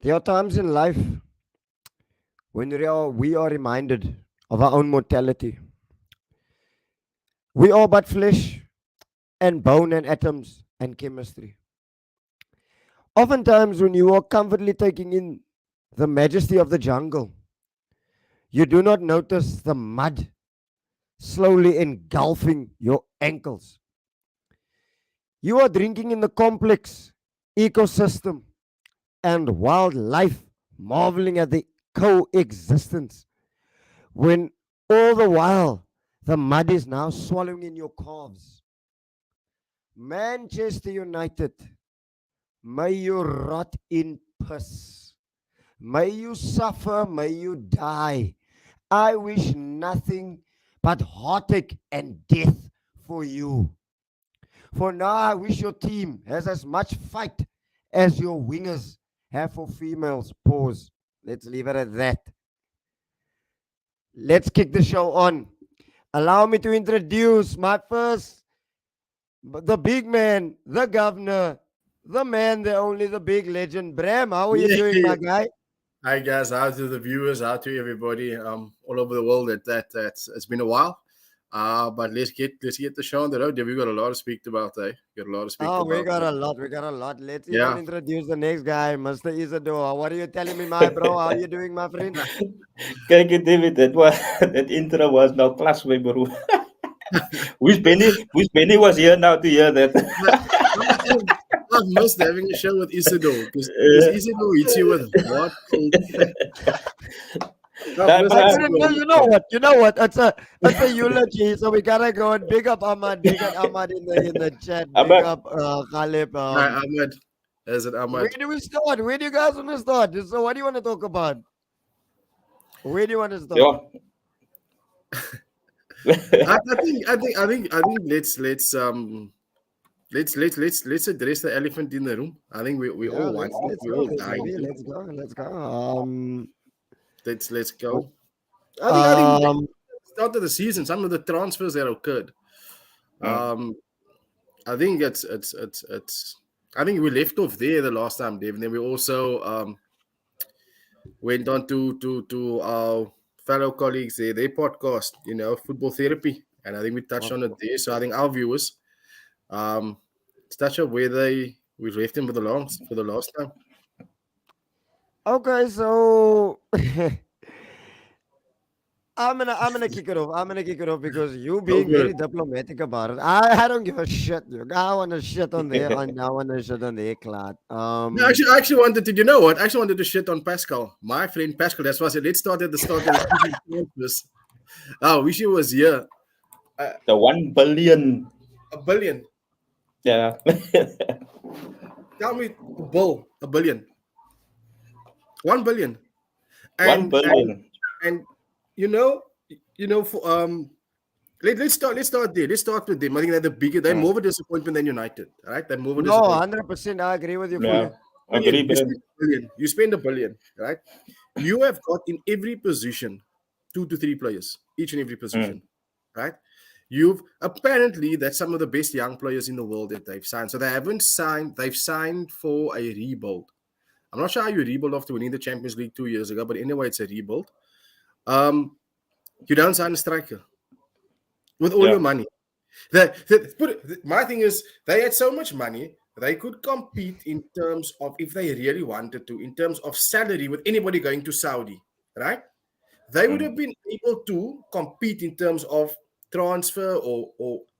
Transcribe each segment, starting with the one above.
There are times in life when we are reminded of our own mortality. We are but flesh and bone and atoms and chemistry. Oftentimes, when you are comfortably taking in the majesty of the jungle, you do not notice the mud slowly engulfing your ankles. You are drinking in the complex ecosystem and wildlife, marveling at the coexistence, when all the while the mud is now swallowing in your calves. Manchester United, may you rot in piss. May you suffer, may you die. I wish nothing but heartache and death for you. For now, I wish your team has as much fight as your wingers have for females. Pause. Let's leave it at that. Let's kick the show on. Allow me to introduce my first, the big man, the governor, the man, the only, the big legend. Bram, how are you doing, Yeah. my guy? Hi guys, out to the viewers, out to everybody all over the world. That's it's been a while, but let's get the show on the road. Yeah, we got a lot to speak about. Got a lot to speak Oh, we about. got a lot. We got a lot. Let's even Yeah, introduce the next guy, Mr. Isadora. What are you telling me, my bro? How are you doing, my friend? Kijk, David, that was that intro was now class, my bro. Wish Benny was here now to hear that. I've missed having a show with Isidore because Isidore hits you with hot cold facts. I've Nah, missed I but, couldn't know. Isidore. You know what? It's a eulogy, so we gotta go and big up Ahmad. Big up Ahmad in the chat. Big but up Khalib. Hi, Ahmed. Is it Where Ahmed? do we start? Where do you guys want to start? So, what do you want to talk about? Where do you want to start? yeah. I think let's address the elephant in the room. I think we Yeah, all want let's it. let's We go, all baby. dying to. Let's go. Let's w- go. I think um, start of the season, some of the transfers that occurred. Mm. Um, I think it's. I think we left off there the last time, Dave, and then we also went on to our fellow colleagues there, their podcast, football therapy, and I think we touched on it there. So I think our viewers, um, let's touch up where we left them for the last time. okay, so I'm gonna kick it off. I'm gonna kick it off because you Go being for very it. diplomatic about it. I don't give a shit. You. I wanna shit on there, and I wanna shit on there, Clad. No, I actually wanted to. You know what? I actually wanted to shit on Pascal, my friend Pascal. That's why I said let's start at the start of the season. I wish he was here. Uh, The 1 billion. a billion. Yeah. Tell me, a billion, 1 billion, one and and billion. and you know, for let's start there. Let's start with them. I think they're Mm. more of a disappointment than United. All right, they're more of a No, disappointment. 100%. I agree with you Yeah. fully. Agree, Billion, you Brent. spend a billion. You spend a billion, right? You have got in every position 2 to 3 players, each and every Mm. position, right? You've apparently that's some of the best young players in the world that they've signed. So they haven't signed. They've signed for a rebuild. I'm not sure how you rebuild after winning the Champions League 2 years ago, but anyway, it's a rebuild. Um, you don't sign a striker with all your Yeah. money. My thing is, they had so much money, they could compete in terms of, if they really wanted to, in terms of salary with anybody going to Saudi, right? They would Mm. have been able to compete in terms of transfer or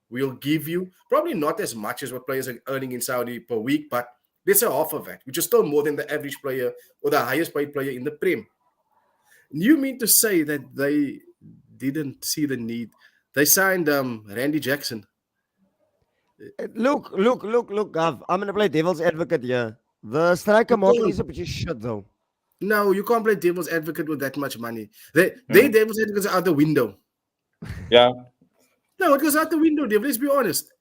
we'll give you probably not as much as what players are earning in Saudi per week, but let's say half of that, which is still more than the average player or the highest paid player in the Prem. You mean to say that they didn't see the need? They signed Randy Jackson. Look, Gav. I'm gonna play devil's advocate here. The striker You market can't. is a bit shit, though. No, you can't play devil's advocate with that much money. They Mm. devil's advocates are out the window. Yeah. No, it goes out the window, Dave. Let's be honest.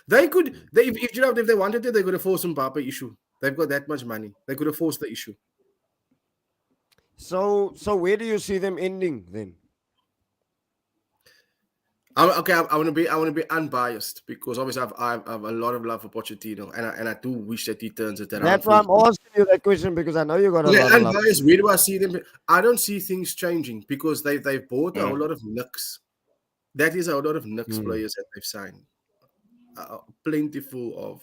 They could, if they wanted to, they could have forced Mbappe issue. They've got that much money. They could have forced the issue. So where do you see them ending then? I want to be unbiased because obviously I've a lot of love for Pochettino, and I do wish that he turns it around That's for why his I'm asking you that question because I know you got a Okay, lot of love. unbiased. Where do I see them? I don't see things changing because they've bought a whole Mm. lot of nicks. That is a lot of Knicks Mm. players that they've signed. Plentiful of.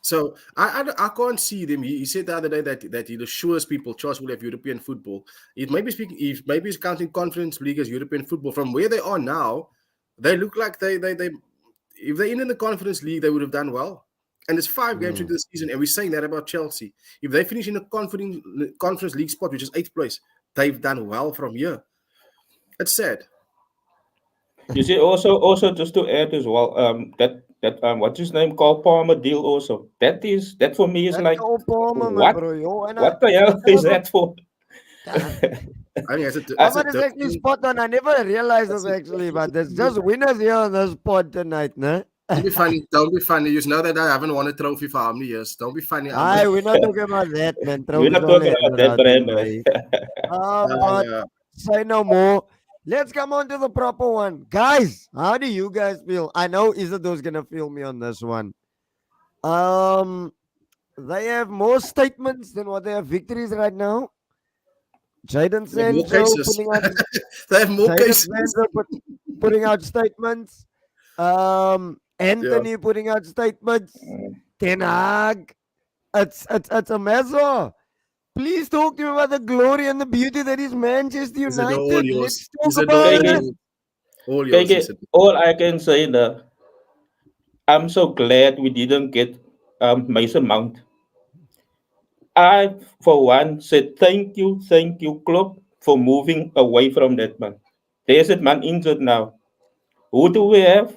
So I can't see them. He said the other day that he assures people Charles will have European football. It may be speaking. If maybe he's counting Conference League as European football. From where they are now, they look like they if they're in the Conference League, they would have done well. And it's 5 games Mm. into the season, and we're saying that about Chelsea. If they finish in the Conference League spot, which is eighth place, they've done well from here. It's sad. You see, also just to add as well, that what's his name, Cole Palmer deal also. That for me is That's like, Cole Palmer, my what bro. Yo, what the hell I is never, that for? I think I, that's a Palmer is actually different. spot on. I never realized That's this a actually, but there's different. just winners here on this pod tonight, no? Don't be funny. Don't be funny. You know that I haven't won a trophy for how many years? Don't be funny. I'm a. Aye, we're not talking about that, man. we're Trophies not only talking happen about that around brand. Dubai. But Uh, say no more. Let's come on to the proper one. Guys, how do you guys feel? I know Isado's gonna feel me on this one. Um, they have more statements than what they have victories right now. Jaden they have more Sancho cases. putting out They have more Jaden cases. Sancho putting out statements. Yeah. Anthony putting out statements. Mm. Ten Hag. It's a mess. Please talk to me about the glory and the beauty that is Manchester Is it all United. yours? Let's talk Is it all about it. KK, yours? All yours, is KK, it? all I can say that I'm so glad we didn't get Mason Mount. I, for one, said thank you, Klopp, for moving away from that man. There's that man injured now. Who do we have?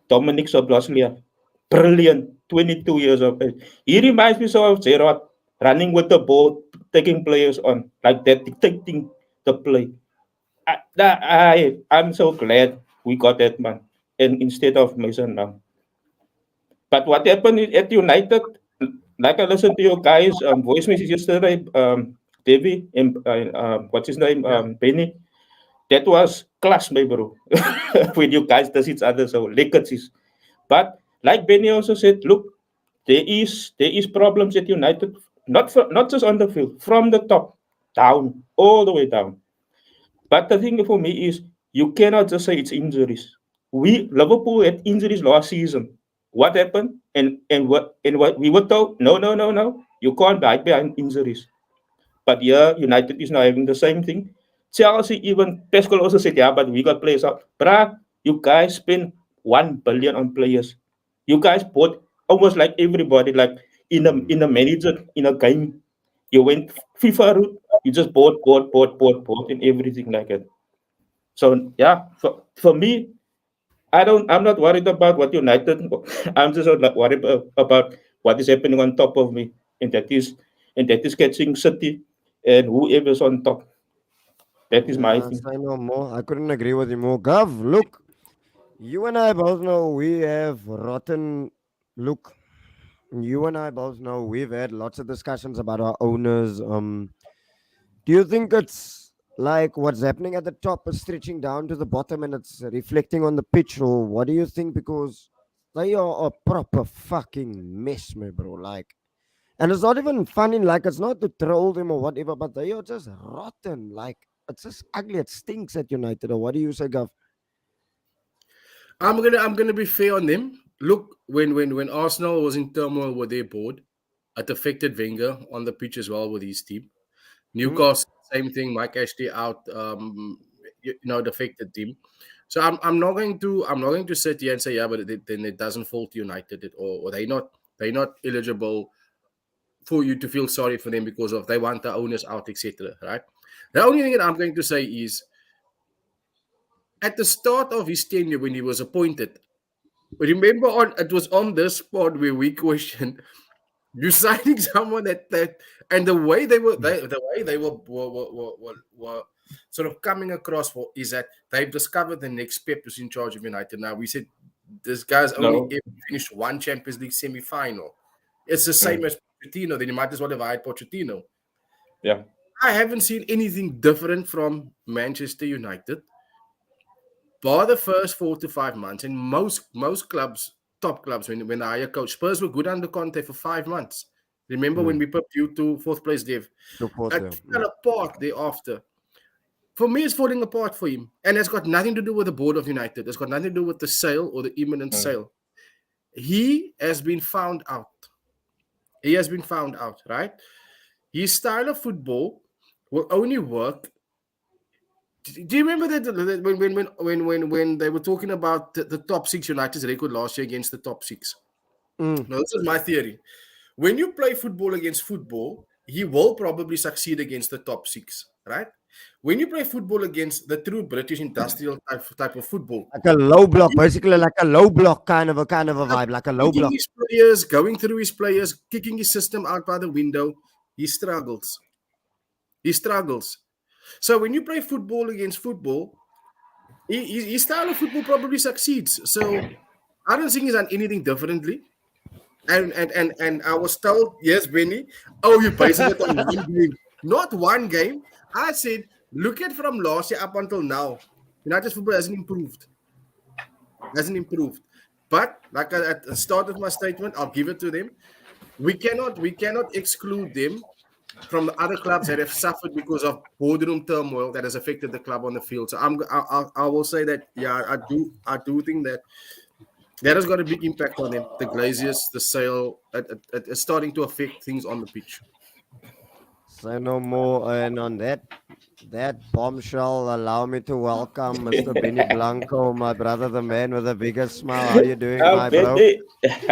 Dominic Sobloslia. Brilliant, 22 years of age. He reminds me so of Gerard, running with the ball, taking players on, like that, dictating the play. I'm so glad we got that man, and instead of Mason Mount. But what happened at United, like I listened to your guys' voice message yesterday, Davey, and what's his name, Yeah. Benny. That was class, my bro. When you guys does each other, so legacies. But like Benny also said, look, there is problems at United, not just on the field, from the top down, all the way down. But the thing for me is, you cannot just say it's injuries. We Liverpool had injuries last season. What happened? And what we were told? No, no, no, no. You can't hide behind injuries. But yeah, United is now having the same thing. Chelsea, even Pascal also said, yeah, but we got players out. Bruh, you guys spent 1 billion on players. You guys bought almost like everybody, like in a manager in a game. You went FIFA route. You just bought, and everything like that. So yeah, for me, I'm not worried about what United. I'm just not worried about what is happening on top of me, and that is catching City and whoever's on top. That is my thing. Say no more. I couldn't agree with you more. Gov, look, you and I both know we have rotten look. You and I both know we've had lots of discussions about our owners. Do you think it's like what's happening at the top is stretching down to the bottom and it's reflecting on the pitch, or what do you think? Because they are a proper fucking mess, my bro. Like, and it's not even funny. Like, it's not to troll them or whatever, but they are just rotten. Like, it's just ugly. It stinks at United. Or what do you say, Gov? I'm gonna be fair on them. Look, when Arsenal was in turmoil with their board, it affected Wenger on the pitch as well with his team. Mm, Newcastle, same thing. Mike Ashley out. It affected team. So I'm not going to sit here and say yeah, but then it doesn't fall to United or they're not eligible for you to feel sorry for them because of they want the owners out, etc. Right? The only thing that I'm going to say is at the start of his tenure when he was appointed, remember on it was on this spot where we questioned you signing someone that and the way they were sort of coming across for is that they've discovered the next Pep is in charge of United. Now we said this guy's only No. ever finished one Champions League semi-final. It's the same Mm. as Pochettino. Then you might as well have hired Pochettino. Yeah. I haven't seen anything different from Manchester United. bar the first 4 to 5 months, and most clubs, top clubs, when the hire coach, Spurs were good under Conte for 5 months. Remember when we put you to fourth place, Dev? The fourth, It fell apart thereafter. For me, it's falling apart for him. And it's got nothing to do with the board of United. It's got nothing to do with the sale or the imminent sale. He has been found out. He has been found out, right? His style of football will only work. Do you remember that when they were talking about the top six, United's record last year against the top six? Now, this is my theory. When you play football against football, he will probably succeed against the top six, right? When you play football against the true British industrial type of football, like a low block, basically like a low block kind of a vibe, like a low kicking block. his players, going through his players, kicking his system out by the window, he struggles. He struggles. So when you play football against football, his style of football probably succeeds. So I don't think he's done anything differently. And I was told, yes, Benny, oh, you're basing it on one game. Not one game. I said, look at from last year up until now. United football hasn't improved. Hasn't improved. But like at the start of my statement, I'll give it to them. We cannot exclude them from the other clubs that have suffered because of boardroom turmoil that has affected the club on the field. So I will say that, yeah, I do think that has got a big impact on them. The Glaziers, the sale, it's starting to affect things on the pitch. Say no more. And on that bombshell, allow me to welcome Mr. Benny Blanco, my brother, the man with the biggest smile. How you doing, my bro?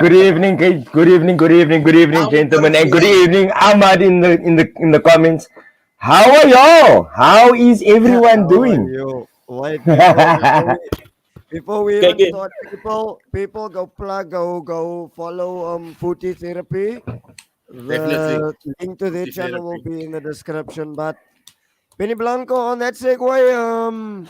Good evening, good evening, gentlemen, and good evening, Ahmad in the comments. How are y'all? How is everyone doing? Wait, before we even start, people go plug, go follow Footy Therapy. The link to their channel will be in the description. But Benny Blanco, on that segue,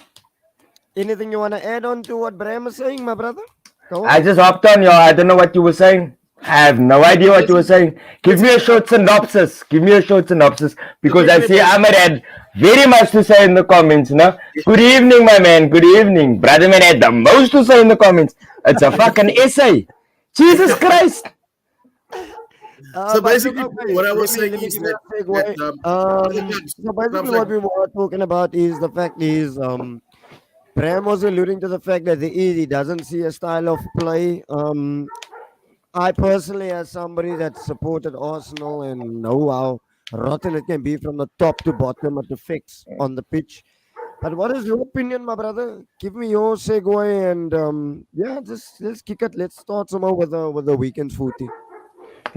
anything you want to add on to what Bram was saying, my brother? Go on. I just hopped on, y'all. I don't know what you were saying. I have no idea what you were saying. Give me a short synopsis. Because I see Ahmed had very much to say in the comments. No? Good evening, my man. Good evening. Brother man had the most to say in the comments. It's a fucking essay. Jesus Christ. So basically, what I was saying is that so basically what we were talking about is the fact is Bram was alluding to the fact that he doesn't see a style of play. I personally, as somebody that supported Arsenal and know how rotten it can be from the top to bottom at the fix on the pitch. But what is your opinion, my brother? Give me your segue and yeah, just let's kick it. Let's start somehow with the weekend's footy.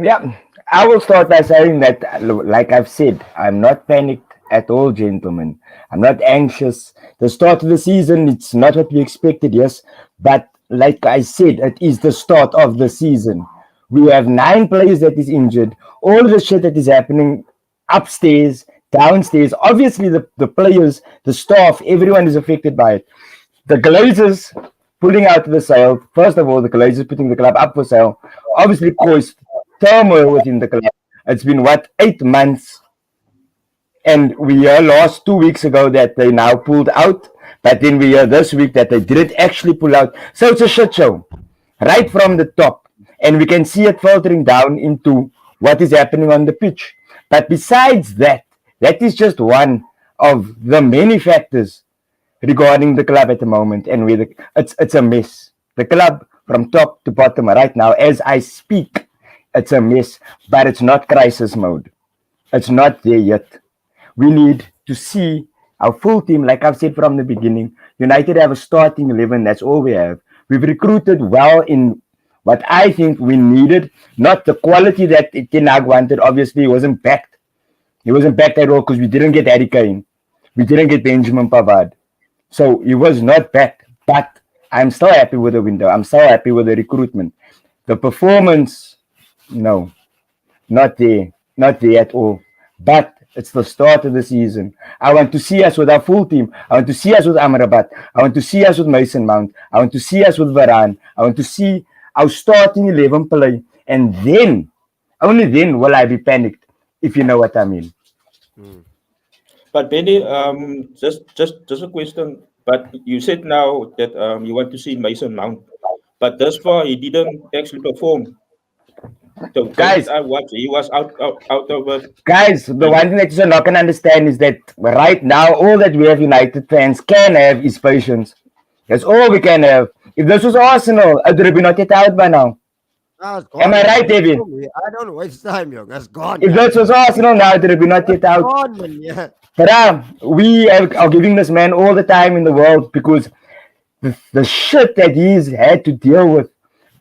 Yeah, I will start by saying that, like I've said, I'm not panicked at all, gentlemen. I'm not anxious. The start of the season, it's not what we expected, yes. But like I said, it is the start of the season. We have 9 players that is injured. All the shit that is happening upstairs, downstairs. Obviously, the players, the staff, everyone is affected by it. The Glazers pulling out the sale. First of all, the Glazers putting the club up for sale obviously caused turmoil within the club. It's been 8 months, and we heard last 2 weeks ago that they now pulled out, but then we heard this week that they didn't actually pull out. So it's a shit show right from the top, and we can see it filtering down into what is happening on the pitch. But besides that, that is just one of the many factors regarding the club at the moment, and it's a mess. The club from top to bottom right now, as I speak, it's a mess, but it's not crisis mode. It's not there yet. We need to see our full team, like I've said from the beginning. United have a starting 11, that's all we have. We've recruited well in what I think we needed, not the quality that Ten Hag wanted. Obviously, he wasn't backed. He wasn't backed at all because we didn't get Harry Kane. We didn't get Benjamin Pavard. So he was not backed, but I'm still happy with the window. I'm still happy with the recruitment. The performance, no, not there at all. But it's the start of the season. I want to see us with our full team. I want to see us with Amrabat. I want to see us with Mason Mount. I want to see us with Varane. I want to see our starting 11 play. And then, only then will I be panicked, if you know what I mean. But Benny, just a question. But you said now that you want to see Mason Mount, but thus far he didn't actually perform. The game Guys, that I watched, he was out of it. Guys, the one thing that you're not going to understand is that right now, all that we have United fans can have is patience. That's all we can have. If this was Arsenal, it would have been not yet out by now. Ah, it's Am gone, I man. right, David? I don't waste time, yo. That's gone. If this was Arsenal now, it would have been not yet out. Gone, man. Yeah. But we are giving this man all the time in the world because the shit that he's had to deal with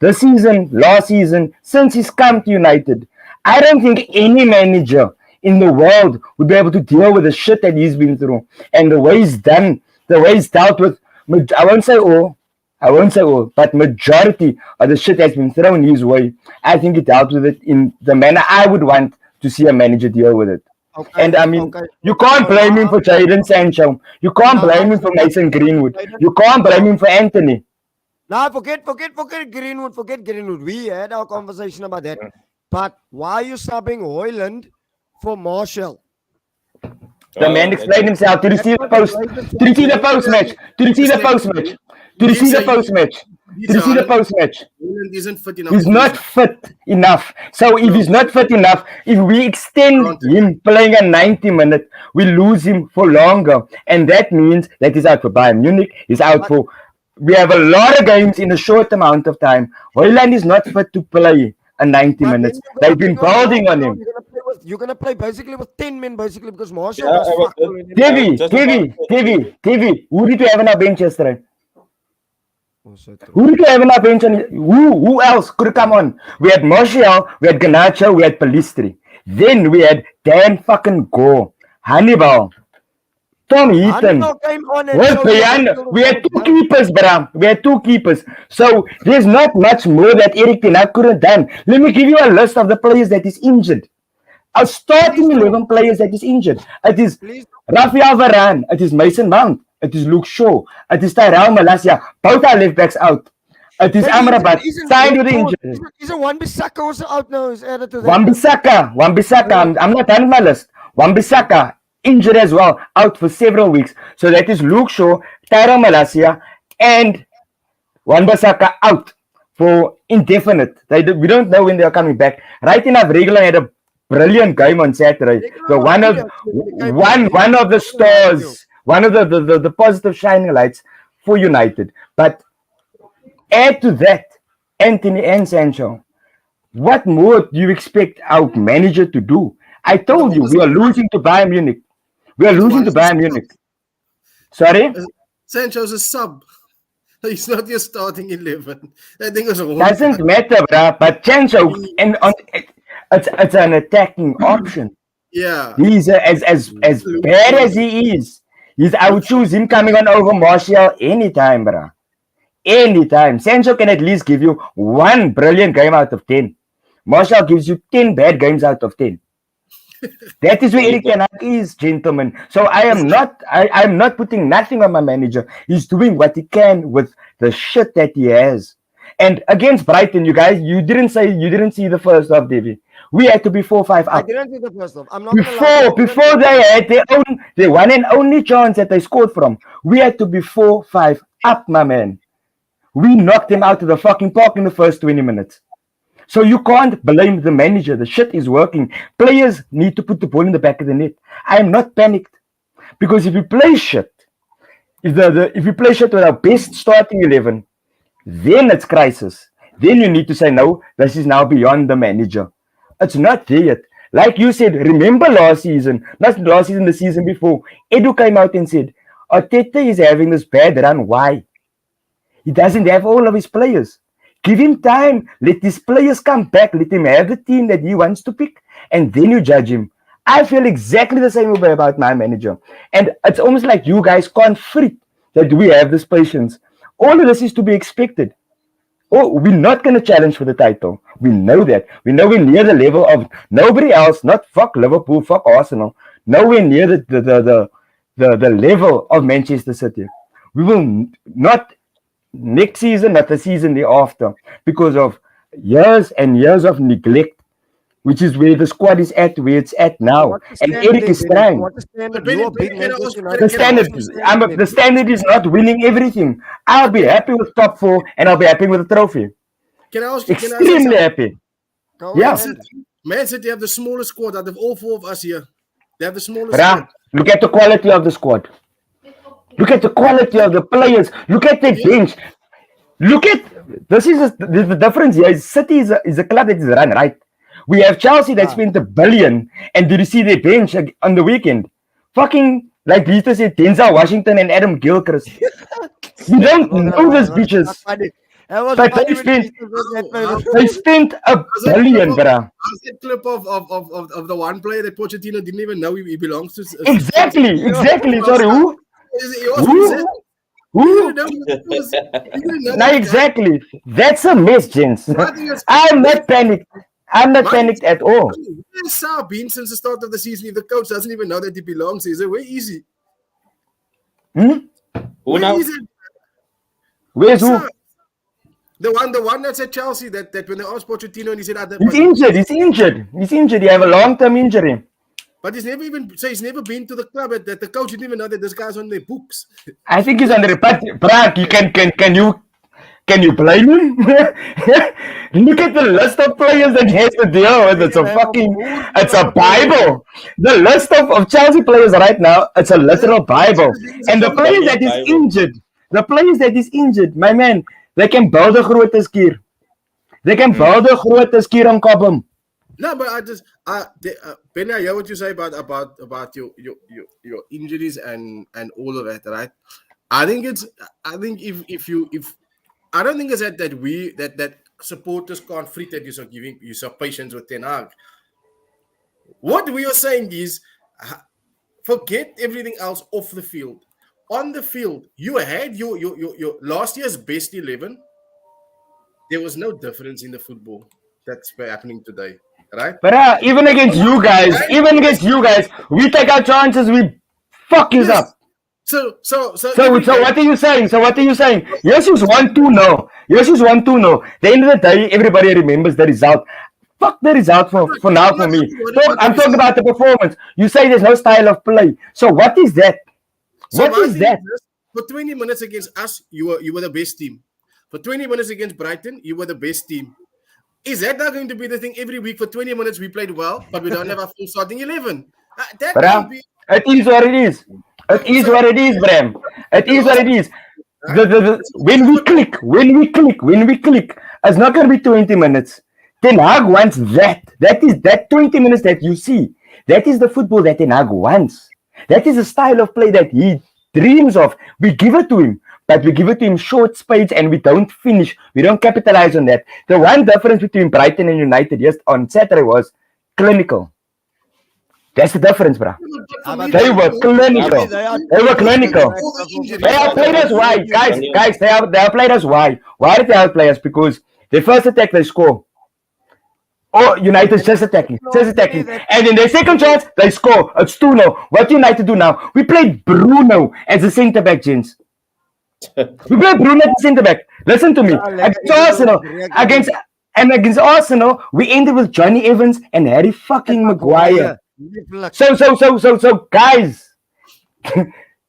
this season, last season, since he's come to United. I don't think any manager in the world would be able to deal with the shit that he's been through and the way he's dealt with. I won't say all, but majority of the shit that's been thrown his way. I think he dealt with it in the manner I would want to see a manager deal with it. Okay. And I mean, okay. you can't blame him for Jadon Sancho. You can't blame him for Mason Greenwood. You can't blame him for Anthony. Nah, forget Greenwood. Forget Greenwood. We had our conversation about that. But why are you subbing Hoyland for Marshall? The man explained himself. Did you see the post? Did you see the post match? Did you see the post match? Did you see the post match? Did you see the post match? Haaland isn't fit enough. He's not fit enough. So if he's not fit enough, if we extend him playing a 90 minute, we lose him for longer. And that means that he's out for Bayern Munich. He's out for... We have a lot of games in a short amount of time. Hoyland is not fit to play a 90 minutes. They've been building on him. You're gonna play basically with 10 men, basically, because Marshall Yeah, was fucked already. TV. Who did you have on our bench yesterday? Oh, so true. Who did you have on our bench? Who else could come on? We had Martial, we had Garnacho, we had Pellistri. Then we had Dan fucking Gore, Hannibal, Tom Heaton. Hannibal came on and Well, showed Brian, us- we had two keepers, Bram. We had two keepers. So there's not much more that Eric Ten Hag could have done. Let me give you a list of the players that is injured. Our starting 11 players that is injured. It is Please. Rafael Varane. It is Mason Mount. It is Luke Shaw. It is Tyrell Malacia. Both our left backs out. It is Amrabat. Signed with the injury. Isn't Wan-Bissaka also out now? Is added to that. Wan-Bissaka. I'm not done with my list. Wan-Bissaka injured as well, out for several weeks. So that is Luke Shaw, Tyrell Malacia, and Wan-Bissaka out for indefinite. We don't know when they are coming back. Right enough, Regular had a brilliant game on Saturday. So one of the stars, one of the positive shining lights for United. But add to that, Anthony and Sancho. What more do you expect our manager to do? I told you, we are losing to Bayern Munich. Sorry? Sancho's a sub. He's not your starting 11. I think it was a Doesn't matter, bruh. But Sancho, it's an attacking option. Yeah. He's as bad as he is. I would choose him coming on over Martial anytime, bruh. Anytime. Sancho can at least give you one brilliant game out of 10. Martial gives you 10 bad games out of 10. That is where Eric Ten Hag is, gentlemen. So I'm not putting nothing on my manager. He's doing what he can with the shit that he has. And against Brighton, you guys, you didn't see the first half, Davey. We had to be 4-5 up. I didn't see the first half. I'm not gonna lie. Before they had their one and only chance that they scored from, we had to be 4-5 up, my man. We knocked them out of the fucking park in the first 20 minutes. So you can't blame the manager. The shit is working. Players need to put the ball in the back of the net. I am not panicked. Because if you play shit, if you play shit with our best starting 11, then it's crisis. Then you need to say, no, this is now beyond the manager. It's not there yet. Like you said, remember last season, not last season, the season before, Edu came out and said, Arteta is having this bad run. Why? He doesn't have all of his players. Give him time. Let these players come back. Let him have the team that he wants to pick. And then you judge him. I feel exactly the same way about my manager. And it's almost like you guys can't freak that we have this patience. All of this is to be expected. Oh, we're not going to challenge for the title. We know that. We know we're near the level of nobody else. Not fuck Liverpool, fuck Arsenal. Nowhere near the level of Manchester City. We will not next season, not the season thereafter, because of years and years of neglect. which is where the squad is at, where it's at now. What's the And standard Eric then, is Benny? trying. What's the standard? Benny, You're a big Benny, can I Manchester ask- United The can I fan. ask- standard, the standard is not winning everything. I'll be happy with top 4, and I'll be happy with the trophy. Can I ask you? Can I ask you Extremely something? happy. Go Yeah. ahead. Man City have the smallest squad out of all 4 of us here. They have the smallest Bruh, squad. look at the quality of the squad. Look at the quality of the players. Look at the bench. Look at this is the difference here. City is a club that is run right. We have Chelsea that spent $1 billion, and did you see their bench on the weekend? Fucking like Peter said, Denzel Washington and Adam Gilchrist. You don't know these bitches. That was But funny they when spent- Jesus was that famous. They spent $1 billion, bruh. How's that clip of the one player that Pochettino didn't even know he belongs to? Exactly. Sorry, who? Who? Who? No, exactly. That's a mess, gents. I'm not panicked. I'm not panicked at all. Where's Sa been since the start of the season? If the coach doesn't even know that he belongs, is it? Where is he? Who Where now? is it? Where's who? Sa? The one that's at Chelsea that when they asked Pochettino and he said, He's injured. He have a long-term injury. but he's never been to the club. That the coach didn't even know that this guy's on their books. I think he's under the but Brad, can you blame him? Look at the list of players that he has to deal with. It's a Bible. The list of Chelsea players right now, it's a literal Bible. And the players that is injured, my man, they can build a groot skier. They can build a groot skier on Cobham. No, but Benny, I hear what you say about your injuries and all of that, right? I don't think it's that supporters can't free that you're giving patience with Ten Hag. What we are saying is, forget everything else off the field. On the field, you had your last year's best 11. There was no difference in the football that's happening today, right? But even against you guys, we take our chances, we fuck you up. So what are you saying? Yes, it's 1-2 no. The end of the day, everybody remembers the result. Fuck the result for now for me. I'm talking about the performance. You say there's no style of play. So what is that? What is that? For 20 minutes against us, you were the best team. For 20 minutes against Brighton, you were the best team. Is that not going to be the thing every week? For 20 minutes, we played well, but we don't have a full starting 11. It is what it is. It is what it is, Bram. It is what it is. When we click, it's not going to be 20 minutes. Ten Hag wants that. That is that 20 minutes that you see. That is the football that Ten Hag wants. That is the style of play that he dreams of. We give it to him, but we give it to him short spades and we don't finish. We don't capitalize on that. The one difference between Brighton and United on Saturday was clinical. That's the difference, bro. They were clinical. They outplayed us. Why? Guys, they outplayed us. Why? Why did they outplay us? Because the first attack they score. Oh, United's just attacking. And in their second chance, they score. It's 2-0. What United do now? We played Bruno as a centre back, gents. We played Bruno as a centre back. Listen to me. Against Arsenal, we ended with Johnny Evans and Harry fucking Maguire. So, guys,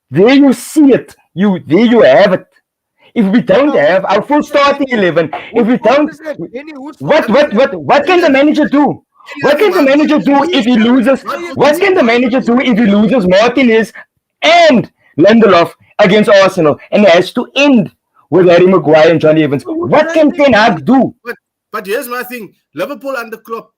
there you see it. There you have it. If we don't have our full starting 11, if we don't, what can the manager do? What can the manager do if he loses? What can the manager do if he loses Martinez and Lindelof against Arsenal and has to end with Harry Maguire and Johnny Evans? What can Ten Hag do? But here's my thing: Liverpool under Klopp,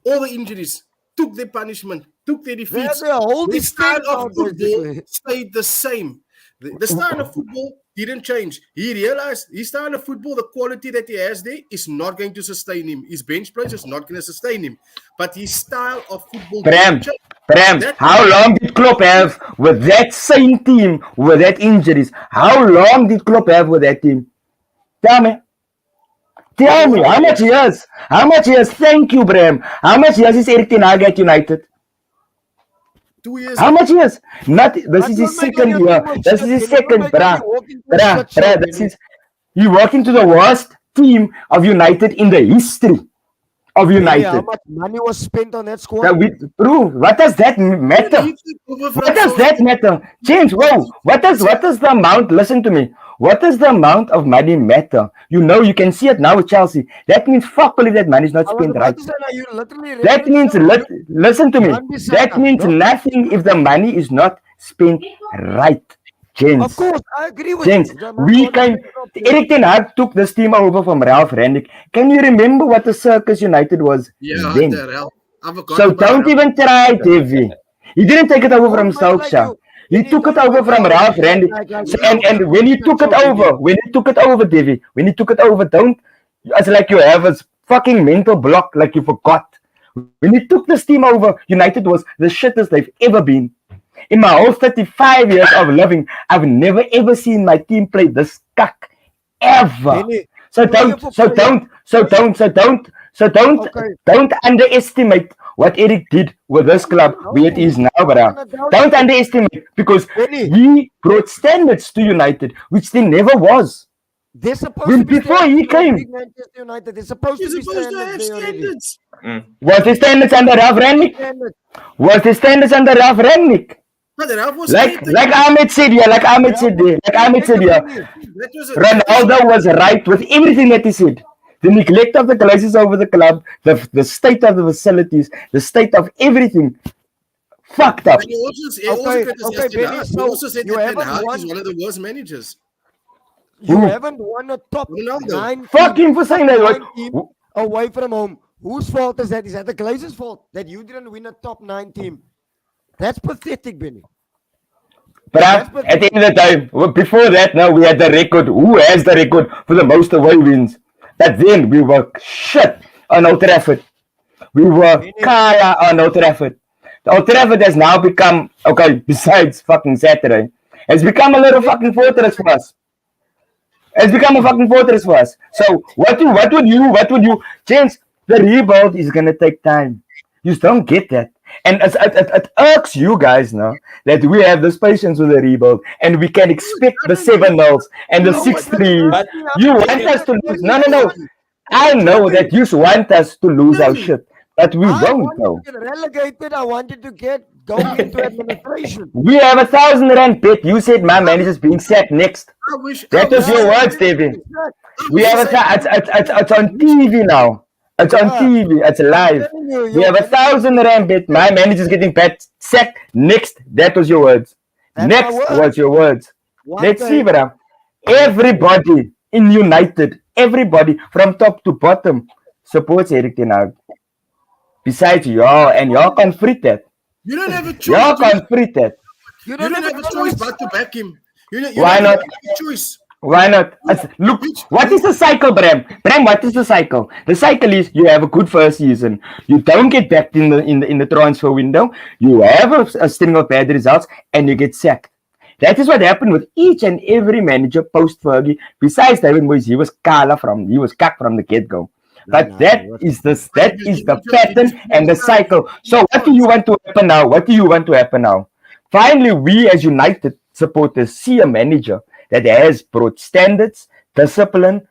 all the injuries took their punishment, took their defeats. The style of football stayed the same. The style of football didn't change. He realized his style of football, the quality that he has there, is not going to sustain him. His bench play is not going to sustain him. But his style of football Bram, how long did Klopp have with that same team, with that injuries? How long did Klopp have with that team? Tell me, how much years? Thank you, Bram. How much years is Eric Ten Hag at United? 2 years. How much years? This is his second year. This is his second, bruh. He walked into the worst team of United in the history of Benny, United. how much money was spent on that squad? That we prove. What does that matter? You took over from What does that Solskjaer. matter? James, whoa, what is the amount? Listen to me. What does the amount of money matter? You know, you can see it now with Chelsea. That means fuck all if that money is not I was spent about right. to say, now you literally That means listen to me. One beside That us, means no? nothing if the money is not spent right. Of James. course, I agree with James, you. we can. Erik ten Hag took this team over from Ralph Rangnick. Can you remember what the Circus United was Yeah, then? the hell. I forgot So about don't that. even try, Davy. He didn't take it over from Don't make like Solskjaer. you. He Benny, took it don't over make from like Ralph you. Rangnick. Like So, you. and when he took it over, Davy, when he took it over, it's like you have a fucking mental block, like you forgot. When he took this team over, United was the shittest they've ever been. In my whole 35 years of living, I've never ever seen my team play this cuck. Ever. Benny, So player don't, for so player. don't, so don't, so don't, so don't, Okay. don't underestimate what Eric did with this club, where it is now, brother. Don't underestimate, because Benny, he brought standards to United, which there never was. they're supposed When to be before he standards for came, big Manchester United. They're supposed You're to be supposed to standards have there already. standards. was the standards under Ralph Rangnick? Standards. Was the standards under Ralph Rangnick? But Ralph was Like scared. Ahmed said here, like Ahmed said here. That was a Ronaldo was right with everything that he said. The neglect of the glazes over the club, the state of the facilities, the state of everything, fucked up. But he also Okay, criticized Ten Benny, Hag. He so also said you that Ten haven't Hag won. is one of the worst managers. You Who? haven't won a top Ronaldo. 9 Fuck team, him for saying top that. 9 team away from home. Whose fault is that? Is that the Glazers' fault that you didn't win a top 9 team? That's pathetic, Benny. But at the end of the time, before that, now we had the record. Who has the record for the most away wins? But then we were shit on Old Trafford. We were kaya on Old Trafford. The Old Trafford has now become, okay, besides fucking Saturday, has become a little fucking fortress for us. It's become a fucking fortress for us. So what would you, James, the rebuild is gonna take time. You just don't get that. And it irks you guys now that we have this patience with the rebuild and we can expect the 7-0s and the 6-3s. But You want us to lose. No. I know that you want us to lose our shit, but we I won't wanted though. to get relegated. I wanted to go into administration. We have 1,000 rand bet. You said my manager's being sacked next. I wish That was your words, David. We have it's on TV now. It's on TV. It's live. We have 1,000 rand bet. My manager's getting sacked next. That was your words. That's Next my word. was your words. Let's see, brother. Everybody in United, everybody from top to bottom supports Erik ten Hag. Besides y'all, and y'all can't free that. you don't have a choice. Y'all can't free that. You don't have a choice but to back him. You Why don't not? have a choice. Why not? Look, what is the cycle, Bram? Bram, what is the cycle? The cycle is you have a good first season. You don't get backed in the transfer window. You have a string of bad results, and you get sacked. That is what happened with each and every manager post Fergie. Besides David Moyes, he was cuck from the get go. But that is the pattern and the cycle. So what do you want to happen now? What do you want to happen now? Finally, we as United supporters see a manager that has brought standards, discipline,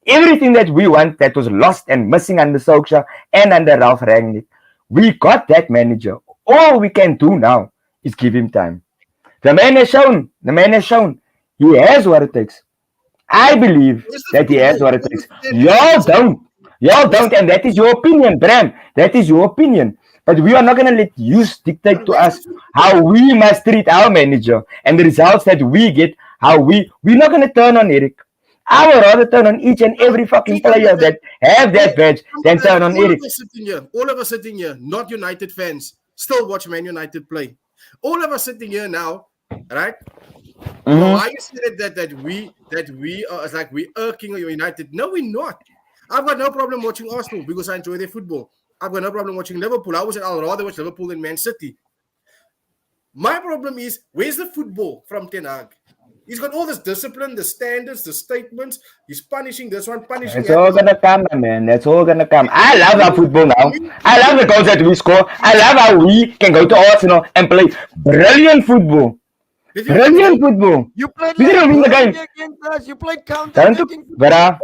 everything that we want that was lost and missing under Solskjaer and under Ralph Rangnick. We got that manager. All we can do now is give him time. The man has shown he has what it takes. I believe that he has what it takes. Y'all don't, and that is your opinion, Bram. That is your opinion. But we are not going to let you dictate to us how we must treat our manager and the results that we get. We're not going to turn on Eric. I would rather turn on each and every fucking player that have that badge than turn on Eric. All of us sitting here, not United fans, still watch Man United play. All of us sitting here now, right? Why you say that we are like we irking United? No, we're not. I've got no problem watching Arsenal because I enjoy their football. I've got no problem watching Liverpool. I'll rather watch Liverpool than Man City. My problem is, where's the football from Ten Hag? He's got all this discipline, the standards, the statements. He's punishing this one, punishing It's that all one. gonna come, man. That's all gonna come. I love our football now. I love the goals that we score. I love how we can go to Arsenal and play brilliant football. Brilliant football. You played We didn't win the game. against us. You played Don't counter-attacking. Vera,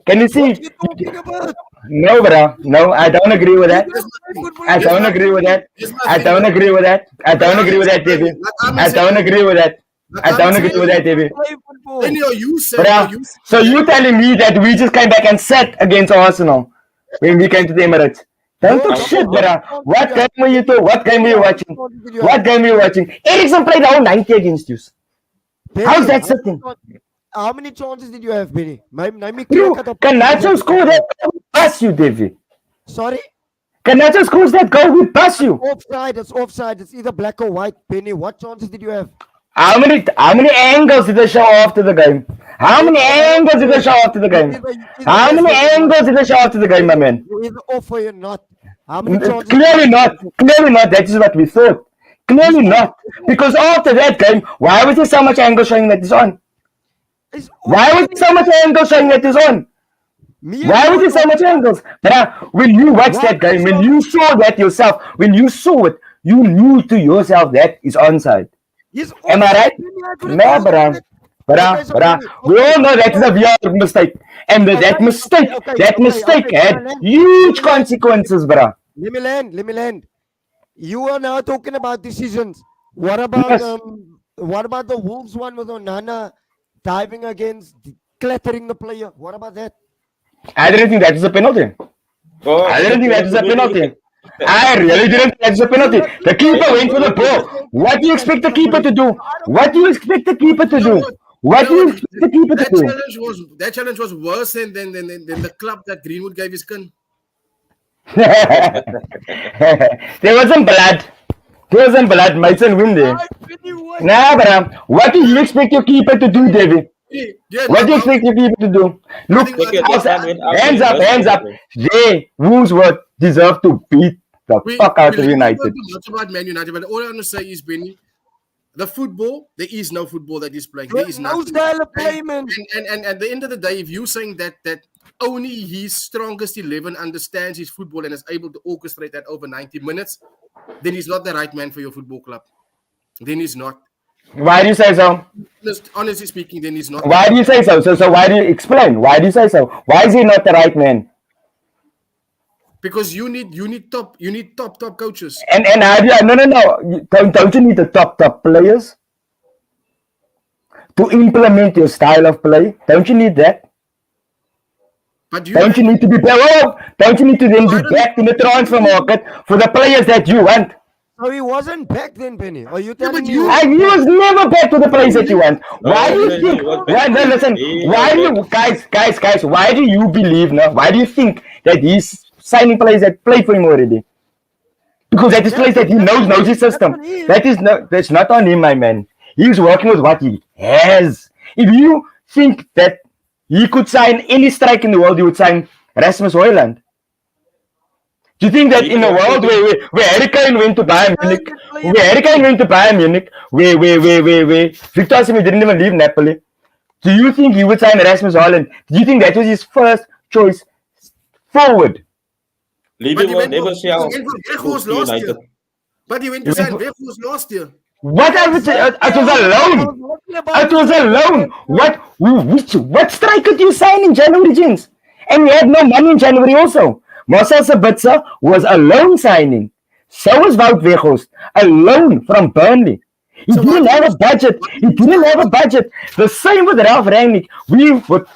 can you see? What are you talking about? No, bro. No, I don't agree with that. There's nothing. I There's don't nothing. agree with that. There's I nothing. don't agree with that. I don't agree with that, Like David. Ahmed I said don't earlier. agree with that. Like I don't Ahmed said agree with that, earlier. David. Play football. Then you said, But so you telling me that we just came back and sat against Arsenal when we came to the Emirates? Don't talk How shit, about that? bro. What game were you to? What game were you watching? What What game were you watching? Ericsson played the whole 90 against you. How's that sitting? How many chances did you have, Benny? Name me Bro, clear-cut can Nacho opportunities. score that goal? We bust you, Davy. Sorry? Can Nacho scores that goal? We bust you. Offside. It's offside. It's either black or white. Benny, what chances did you have? How many angles did they show after the game? How many angles did they show after the game? How many angles did they show after the game, my man? You're either off or you're not. How many chances? Clearly not. Clearly not. That is what we thought. Clearly not. Because after that game, why was there so much angle showing that it's on? It's Why was there so much angle showing that it's on? Me and Why you was there were so much angles? But when you watched that game, when you saw that yourself, when you saw it, you knew to yourself that is onside. He's Am I right? No, bruh. Bruh. We all know that is a VR mistake. And that mistake had huge consequences, bruh. Let me land. You are now talking about decisions. What about Yes. what about the Wolves one with Onana diving against, clattering the player? What about that? I didn't think that is a penalty. Oh, I didn't think that is a penalty. I really didn't think that's a penalty. The keeper went for the ball. What do you expect the keeper to do? What do you expect the keeper to do? What do you expect the keeper to do? That challenge was worse than the club that Greenwood gave his gun. There wasn't blood. There wasn't blood. Mason win there. Nah, but what do you expect your keeper to do, David? Yeah, What do you expect your keeper to do? Look, hands up. They, Woolsworth, deserve to beat the fuck out of United. Much about Man United, but all I want to say is, Benny, the football, there is no football that is playing. There is no nothing. style of play, man. And at the end of the day, if you're saying that only his strongest 11 understands his football and is able to orchestrate that over 90 minutes, then he's not the right man for your football club. Then he's not. Why do you say so? Honestly speaking, then he's not. Why do you say so? So why do you explain? Why do you say so? Why is he not the right man? Because you need top coaches. And how do you, no. Don't you need the top players to implement your style of play? Don't you need that? But Don't you need to be don't you need to then be back in the transfer market for the players that you want? So he wasn't back then, Benny. Are you telling but me? you- And he was never back to the players that you want. Why do you No, think? he was Why, back. no, listen. He Why do was you guys? Why do you believe now? Why do you think that he's signing players that play for him already? Because that is players that he knows his system. That's not on him, my man. He's working with what he has. If you think that he could sign any striker in the world, he would sign Rasmus Højlund. Do you think that in a world where Harry Kane went to Bayern Munich, where Victor Osimhen didn't even leave Napoli, do you think he would sign Rasmus Højlund? Do you think that was his first choice forward? Levy will went never for- sell he went for Weghorst to last United. year. But he went to sign Weghorst last year. What I would say, it was a loan. It was a loan. What striker did you sign in January, James? And we had no money in January also. Marcel Sabitzer was a loan signing. So was Wout Weghorst, a loan from Burnley. He didn't have a budget. The same with Ralph Rangnick. We were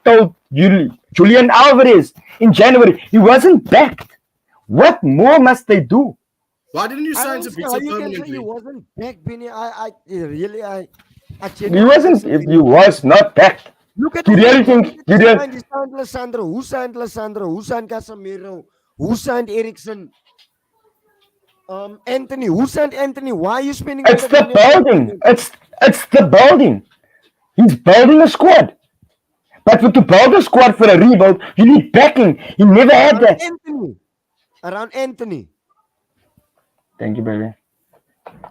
told Julian Alvarez in January. He wasn't backed. What more must they do? Why didn't you I sign don't see how Sabitzer you can say he permanently? wasn't back, Benny. I really He wasn't. He was not backed. Look at You really think? You really? He signed Lissandro. Who signed Lissandro? Who signed Casemiro? Who signed Ericsson? Anthony. Who signed Anthony? Why are you spending? It's the building. It's the building. He's building a squad. But to build a squad for a rebuild, you need backing. He never had that. Around Anthony. Thank you, baby.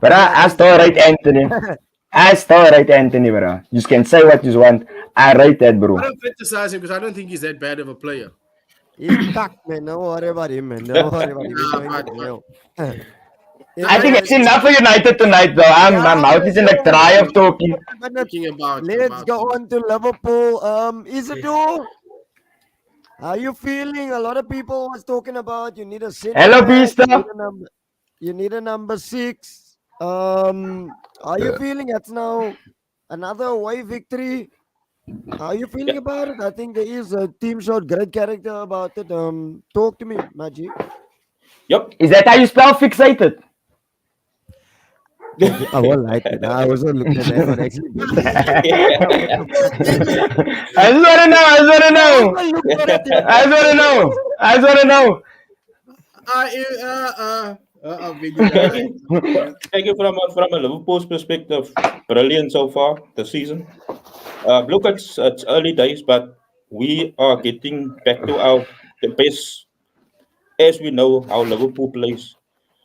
But I still rate Anthony. I still rate Anthony, bro. You can say what you want. I rate that, bro. I don't criticize him because I don't think he's that bad of a player. He's cocked, man. Don't worry about him, man. Don't worry about him. He's going to jail. I think it's enough for United tonight, though. My mouth is in a dry of talking. Talking about Let's go on to Liverpool. Isidore. How you feeling? A lot of people was talking about you need a center Hello, back. Pista. You need a number six. How you feeling? It's now another away victory. How are you feeling Yeah. about it? I think there is a team showed great character about it. Talk to me, Maji. Yep. Is that how you spell fixated? I won't like it. I wasn't looking at that one actually. What the fuck? I just want to know. I just want to I know. also looked for it. I just want to know. I just want to know. Video Thank guy. you. Thank you from a Liverpool's perspective. Brilliant so far this season. Look, it's early days, but we are getting back to our the best as we know how Liverpool plays.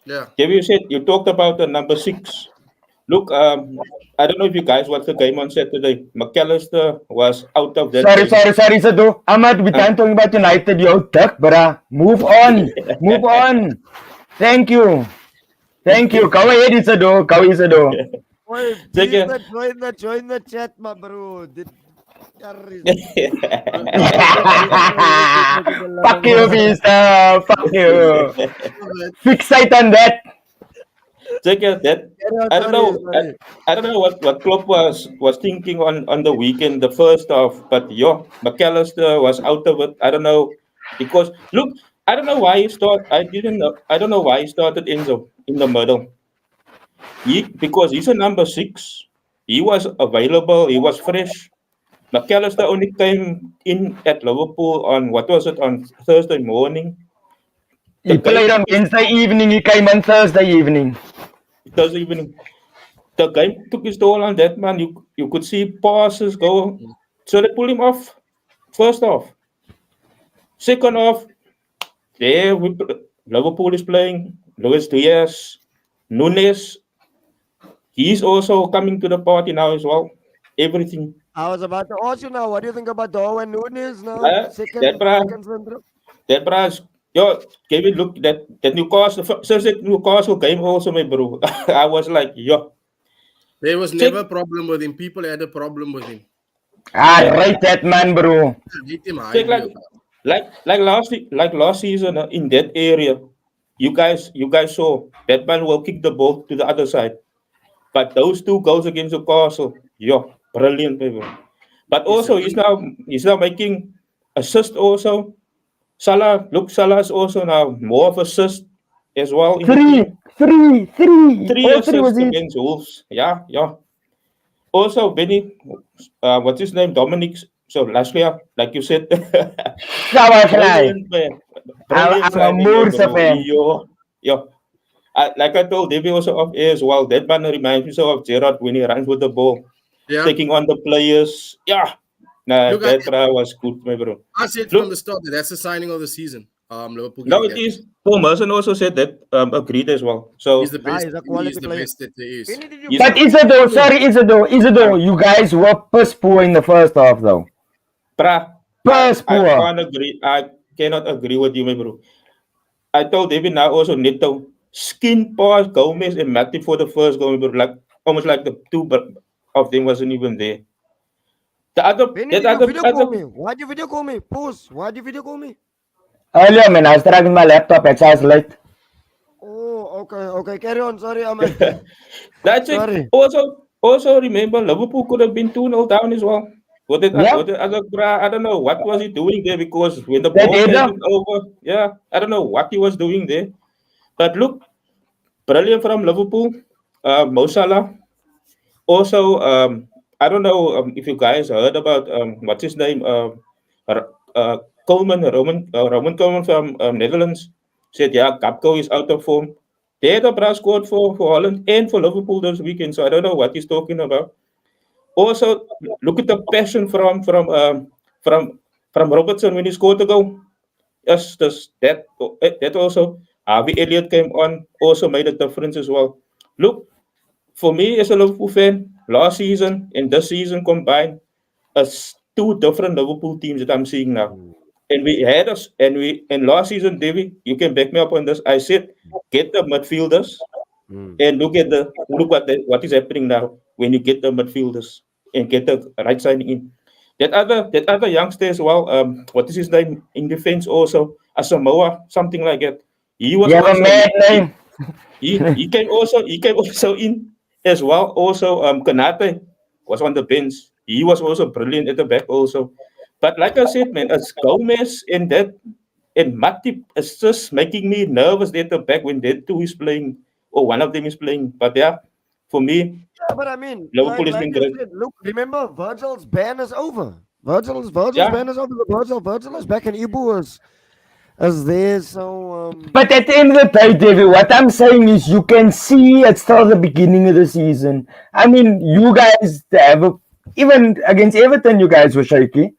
Yeah. Have you said you talked about the number six? Look, I don't know if you guys watched the game on Saturday. McAllister was out of that Sorry, game. sorry, sorry, Sadu. Ahmad, we Uh, can't talk about United, yo, duck, bruh. Move on. Move on. Thank you. Thank you. Kau ahead, Sadu. Kau Sadu. Boy, Take please care. join the chat, my bro. Carry- Fuck you, Pista. Fuck you. Fixate on that. Take care. That Carry on, I don't sorry, know. sorry. I don't know what Klopp was thinking on the weekend, the first half. But yo, McAllister was out of it. I don't know because look, I don't know why he started. I didn't know. I don't know why he started Enzo in the middle. Because he's a number six. He was available. He was fresh. McAllister only came in at Liverpool on what was it on Thursday morning. The He game played on took his Wednesday evening. He came on Thursday evening. Thursday evening. The game took his toll on that man. You could see passes go. So they pulled him off. First off, second off, there Liverpool is playing. Luis Diaz, Nunes. He's also coming to the party now as well. Everything. I was about to ask you now. What do you think about Darwin Nunes now? That bra, Second center. that bra's. Yo, Kevin, look that Newcastle. Since that Newcastle game also, my bro. I was like, yo, There was check, never a problem with him. People had a problem with him. Ah, check, right that man, bro. Hate him check. highly. Like last season in that area, you guys saw that man will kick the ball to the other side. But those two goals against Newcastle, yo, brilliant, baby. But He's a also he's now making assist also. Salah is also now more of assist as well in the Three, team. three, three. Three All three was assists it. against Wolves. Yeah, yeah. Also, Benny, what's his name? Dominic. So lastly, like you said, Shabashai. brilliant man, I'm, brilliant I'm a signing, my Moorsa bro. fan. Yo. Like I told David also off air as well. That man reminds me so of Gerard when he runs with the ball, Yeah. taking on the players. Yeah, nah, Look, that was good, my bro. I said from Look, the start that that's the signing of the season. Liverpool now getting it that. is. Paul Merson also said that, agreed as well. He's So the Nah, best. he's a He's quality the player. best that there is. Penny, did you he's But follow? Isidore, sorry, Isidore, you guys were piss poor in the first half, though. Bruh, Piss I poor. can't agree. I cannot agree with you, my bro. I told David now also Neto skin pass Gomez and Matip for the first goal, my bro. Like almost like the two but of them wasn't even there. The other Penny, that did you other video other call me? Why'd you video call me? Pause. Why'd you video call me? Earlier, man, I was dragging my laptop at house late. Oh, okay. Carry on. Sorry, Ahmed. that's it. Sorry. Also remember Liverpool could have been 2-0 down as well. What Yep, the other bruh, I don't know what was he doing there because when the that ball header. handed over, yeah, I don't know what he was doing there. But look, brilliant from Liverpool. Mo Salah. Also, I don't know if you guys heard about what's his name, R- Roman Coleman from Netherlands. Said yeah, Gapco is out of form. They had a brass squad for Holland and for Liverpool this weekend, so I don't know what he's talking about. Also, look at the passion from from Robertson when he scored the goal. Yes, that also Harvey Elliott came on, also made a difference as well. Look, for me as a Liverpool fan, last season and this season combined, as two different Liverpool teams that I'm seeing now. And we had us, and last season, David, you can back me up on this. I said, get the midfielders Mm. and look what is happening now when you get the midfielders and get the right signing in. that other youngster as well. What is his name in defense also? Asamoah, something like that. He was You have a also mad he, name. he came also in as well. Also, Kanate was on the bench. He was also brilliant at the back also. But like I said, man, it's Gomez and Matip is just making me nervous at the back when that two is playing or one of them is playing. But yeah, for me, Yeah, but I mean, Liverpool has like been I great. said, look, remember Virgil's ban is over. Virgil's Yeah, ban is over. Virgil is back and Ibu is there. So But at the end of the day, David, what I'm saying is you can see it's still the beginning of the season. I mean, you guys have even against Everton, you guys were shaky.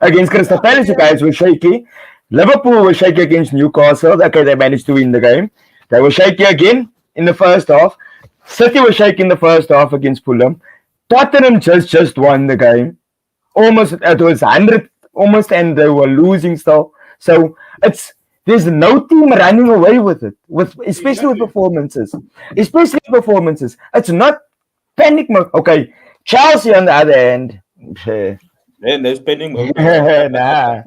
Against Crystal yeah, but Palace, you then guys were shaky. Liverpool was shaky against Newcastle. Okay, they managed to win the game. They were shaky again in the first half. City was shaky in the first half against Fulham. Tottenham just won the game. Almost it was 100 almost, and they were losing still. So it's there's no team running away with it, with especially with Exactly. performances. Especially performances. It's not panic mode. Okay, Chelsea on the other hand. man, they're spending mode. Nah.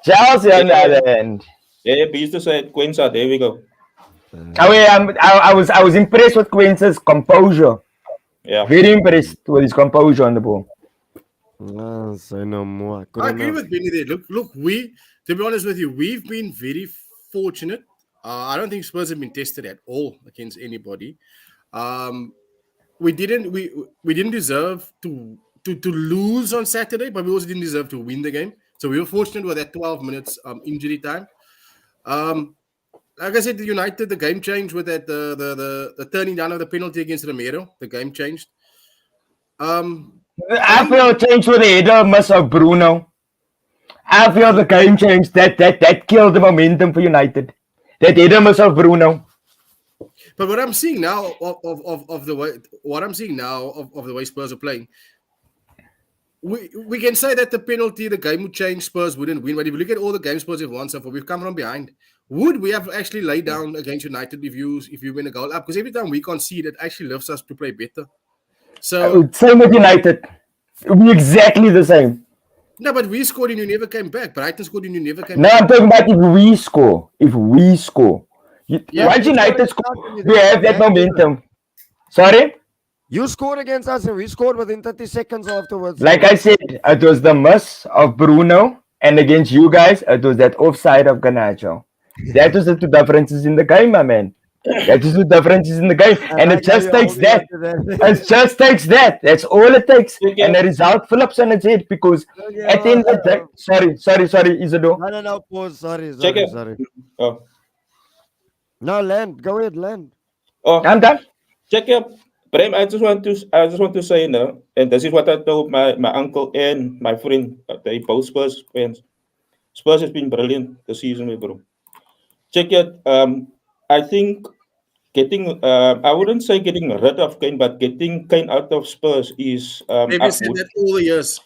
Chelsea on the Yeah, other hand. yeah, we used to say Quinza. There we go. I mean, I was impressed with Quince's composure. Yeah. Very impressed with his composure on the ball. say no more. I I couldn't agree have. with Benny there. Look, to be honest with you, we've been very fortunate. I don't think Spurs have been tested at all against anybody. Um, we didn't deserve to lose on Saturday, but we also didn't deserve to win the game. So we were fortunate with that 12 minutes injury time. Um, like I said, the United, the game changed with that the turning down of the penalty against Romero. The game changed. I I think feel changed with the header miss of Bruno. I feel the game changed. That killed the momentum for United. That header miss of Bruno. But what I'm seeing now of the way what I'm seeing now of the way Spurs are playing, we can say that the penalty, the game would change, Spurs wouldn't win. But if you look at all the games Spurs have won so far, we've come from behind. Would we have actually laid down against United if you win a goal up? Because every time we concede, it actually lifts us to play better. So Same with United. It'll be exactly the same. no, but we scored and you never came back. Brighton scored and you never came Now back. I'm talking about if we score. If we score. Yeah, But Once you scored United against score, us and you we didn't have come that back either. momentum. Sorry? You scored against us and we scored within 30 seconds afterwards. Like I said, it was the miss of Bruno, and against you guys, it was that offside of Garnacho. That was the two differences in the game, my man. That is the differences in the game, I and it like how just you're takes holding on that. to that. It just takes that. That's all it takes, Okay. and the result flips on its head because Okay, at the end of the day, sorry, Isidore. no, pause. Sorry, Check it. sorry. Oh, No, land. Go ahead, land. oh, I'm done. check it. Prem, I just want to say now, and this is what I told my uncle and my friend. They both Spurs fans. Spurs has been brilliant this season, bro. Check it. I think I wouldn't say getting rid of Kane, but getting Kane out of Spurs is they've up said wood. that all the years.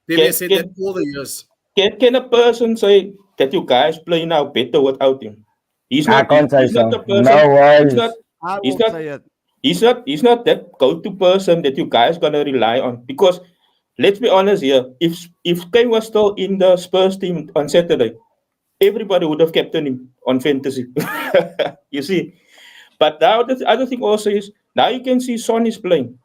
They've Can said that can all the years. can a person say that you guys play now better without him? He's I not. can't say He's not the so. person. No He's not. worries. I He's will not. say it. He's not that go-to person that you guys gonna rely on because let's be honest here. If Kane was still in the Spurs team on Saturday, everybody would have captained him on fantasy. You see, but now the other thing also is now you can see Son is playing.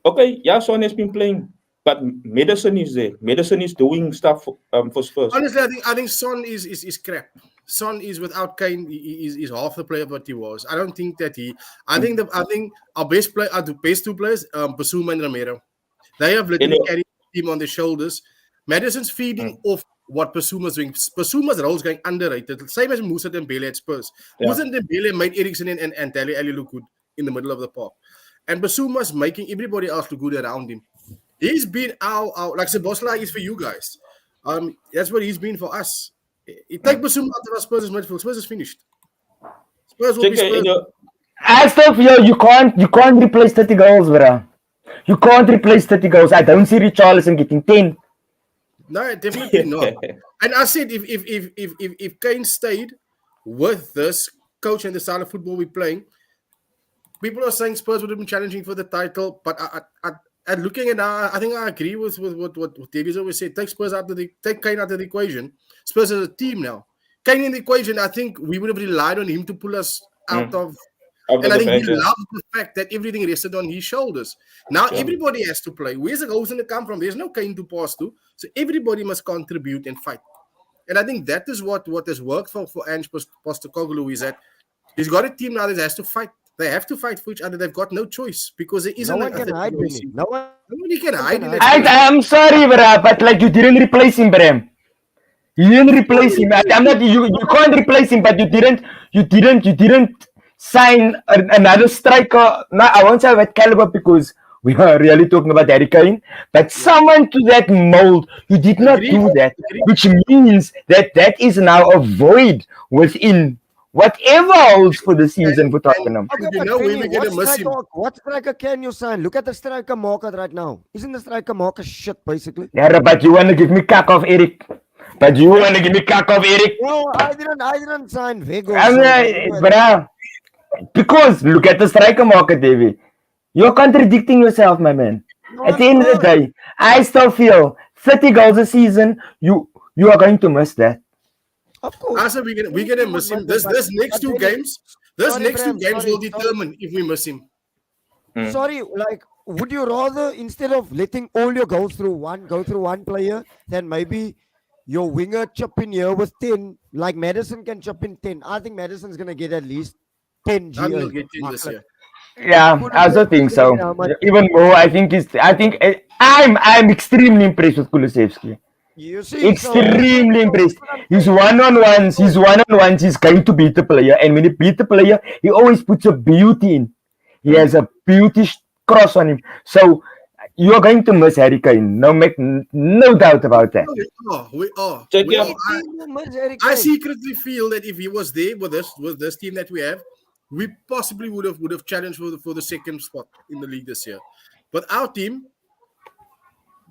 Okay, yeah, Son has been playing, but medicine is there. Medicine is doing stuff for Spurs. Honestly, I think Son is crap. Son is without Kane. He's half the player what he was. I don't think that he. I think our best play, the best two players, Basuma and Romero. They have And literally carried the team on their shoulders. Madison's feeding off what Basuma's doing. Basuma's role is going underrated. Same as Musa Dembele at Spurs. yeah, Musa Dembele made Eriksen and Dele Alli look good in the middle of the park. And Basuma's making everybody else look good around him. He's been our like Sabosla is for you guys. That's what he's been for us. You take Basuma out of our Spurs' midfield. Spurs is finished. Spurs will check be it. Spurs. I still feel you can't replace 30 goals, bro. You can't replace 30 goals. I don't see Richarlison getting 10. No, definitely not. And I said if Kane stayed with this coach and the style of football we're playing, people are saying Spurs would have been challenging for the title. But And looking at I think I agree with what Davies always said. Take Spurs out of take Kane out of the equation. Spurs as a team now. Kane in the equation, I think we would have relied on him to pull us out of. Out And of I the think he back, loves the fact that everything rested on his shoulders. Now Yeah. everybody has to play. Where's the goals going to come from? There's no Kane to pass to. So everybody must contribute and fight. And I think that is what has worked for Ange Postecoglou, is that he's got a team now that has to fight. They have to fight for each other. They've got no choice because there No isn't one a can third hide, goal Benny. season. No one Nobody can hide in hide. that. I'm sorry, bruh, but like you didn't replace him, Bram. You didn't replace him. I'm not. You can't replace him, but you didn't sign another striker. No, I won't say that caliber because we are really talking about Harry Kane. But someone to that mold, you did not Agreed. do that, which means that is now a void within whatever holds for the season for Tottenham. Okay, You but know when Benny, we're gonna miss him. what striker can you sign? Look at the striker market right now. Isn't the striker market shit, basically? Yeah, but you want to give me cock off, Eric. But you want to give me cock off, Eric. No, I didn't sign Vego. I mean, bruh, because look at the striker market, Davey. You're contradicting yourself, my man. No, At the I'm end of the not. day, I still feel 30 goals a season, you are going to miss that. Of course. I said we're gonna miss him. This next two games, Sorry, Bram, will sorry. determine if we miss him. Sorry, like, would you rather, instead of letting all your goals go through one player, than maybe your winger chip in here with 10, like Madison can chip in 10. I think Madison's gonna get at least 10 I will GA. get in this year. Yeah, I also think so. Even more, I think I'm extremely impressed with Kulusevski. You see, Extremely impressed. His one-on-ones, he's going to beat the player. And when he beat the player, he always puts a beauty in. He has a beauty cross on him. So you're going to miss Harry Kane. No doubt about that. We are. Check We it are. out. I secretly feel that if he was there with this team that we have, we possibly would have challenged for the second spot in the league this year. But our team.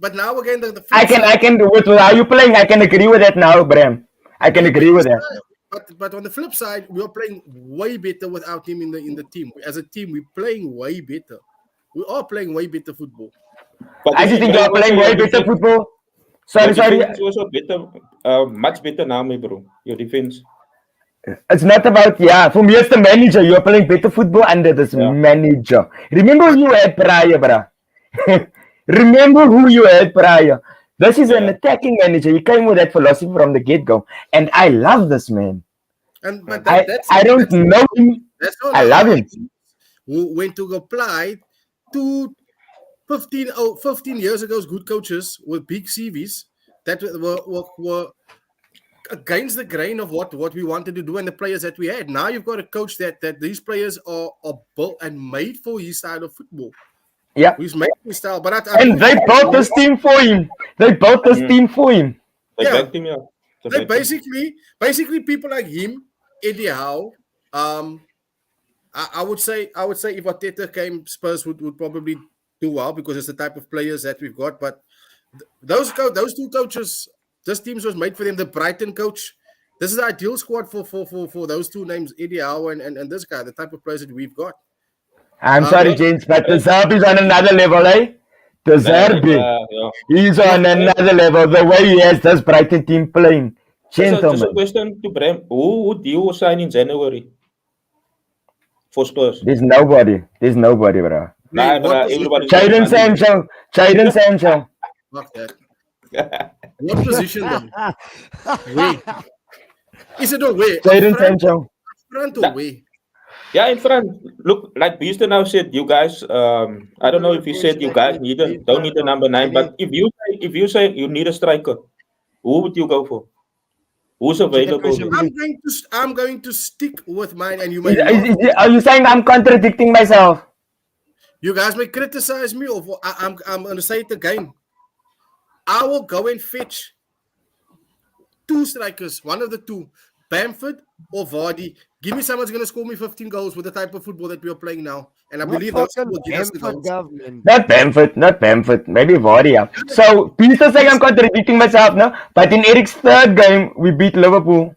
But now again, the I can with how you playing. I can agree with that now, Bram. I can agree with that. But on the flip side, we are playing way better with our team in the team. As a team, we're playing way better. We are playing way better football. But I just think you're playing way better football. Sorry. Defense is also better, much better now, my bro. Your defense. It's not about, for me, it's the manager. You're playing better football under this manager. Remember who you had prior, bruh. Remember who you had prior. This is an attacking manager. He came with that philosophy from the get-go. And I love this man. And but I don't know him. I love him. Who went to apply to 15 years ago's good coaches with big CVs that were against the grain of what we wanted to do and the players that we had. Now you've got a coach that these players are built and made for his style of football. Yeah. He's made his style. But and they built this team for him. They built this team for him. They backed him up. They basically people like him, Eddie Howe, I would say if Arteta came, Spurs would probably do well because it's the type of players that we've got. But those two coaches, this team was made for them. The Brighton coach, this is the ideal squad for those two names, Eddie Howe and this guy, the type of players that we've got. I'm sorry, James, but the Zerb is on another level, eh? The Zerb, he's on another level. The way he has this Brighton team playing. Gentlemen. Just a question to Bram. Who would you sign in January for Spurs? There's nobody, bro. Nah, everybody. Jadon Sancho. Fuck that. What position then? Wait. Is it away? Jadon Sancho. Front or way? Yeah, in front. Look, like Houston now said, you guys. I don't know if he said you guys don't need a number 9, but if you say you need a striker, who would you go for? Who's available? I'm going to stick with mine, and you Are you saying I'm contradicting myself? You guys may criticize me, or I'm going to say it again. I will go and fetch 2 strikers, one of the two, Bamford or Vardy. Give me someone who's going to score me 15 goals with the type of football that we are playing now. And I believe those will give us the goals. Not Bamford. Maybe Vardy. Yeah. So, Peter saying I'm contradicting myself now. But in Eric's third game, we beat Liverpool.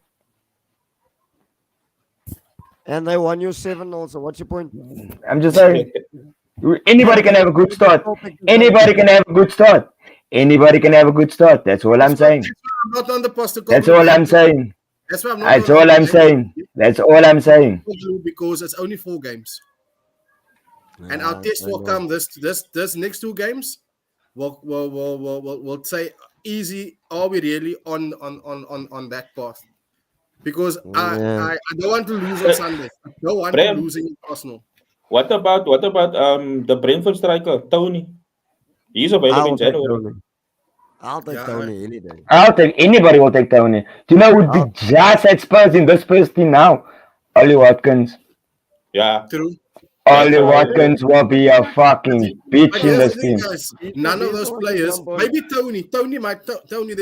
And they won you 7 also. What's your point? I'm just saying. Anybody can have a good start. Anybody can have a good start. Anybody can have a good start. That's all I'm saying. That's why I'm not on the poster. That's all I'm saying. That's why I'm not That's on all the I'm saying. That's all I'm saying. because it's only 4 games. And our Yeah, test I will know. come this next 2 games. We'll say easy. Are we really on that path? Because Yeah. I don't want to lose on Sunday. I don't want to Prem, lose in Arsenal. what about the Brentford striker Tony? He's available in I'll take January. Tony. I'll take Yeah, Tony any day. I'll take anybody will take Tony. Do you know who would be I'll- just at Spurs in this Spurs team now? Ollie Watkins. Yeah, true. that's Ollie why. Watkins will be a fucking But bitch in here's the this thing, team. guys. He's None the of best those one to players. jump on. Maybe Tony. Tony might. Tony.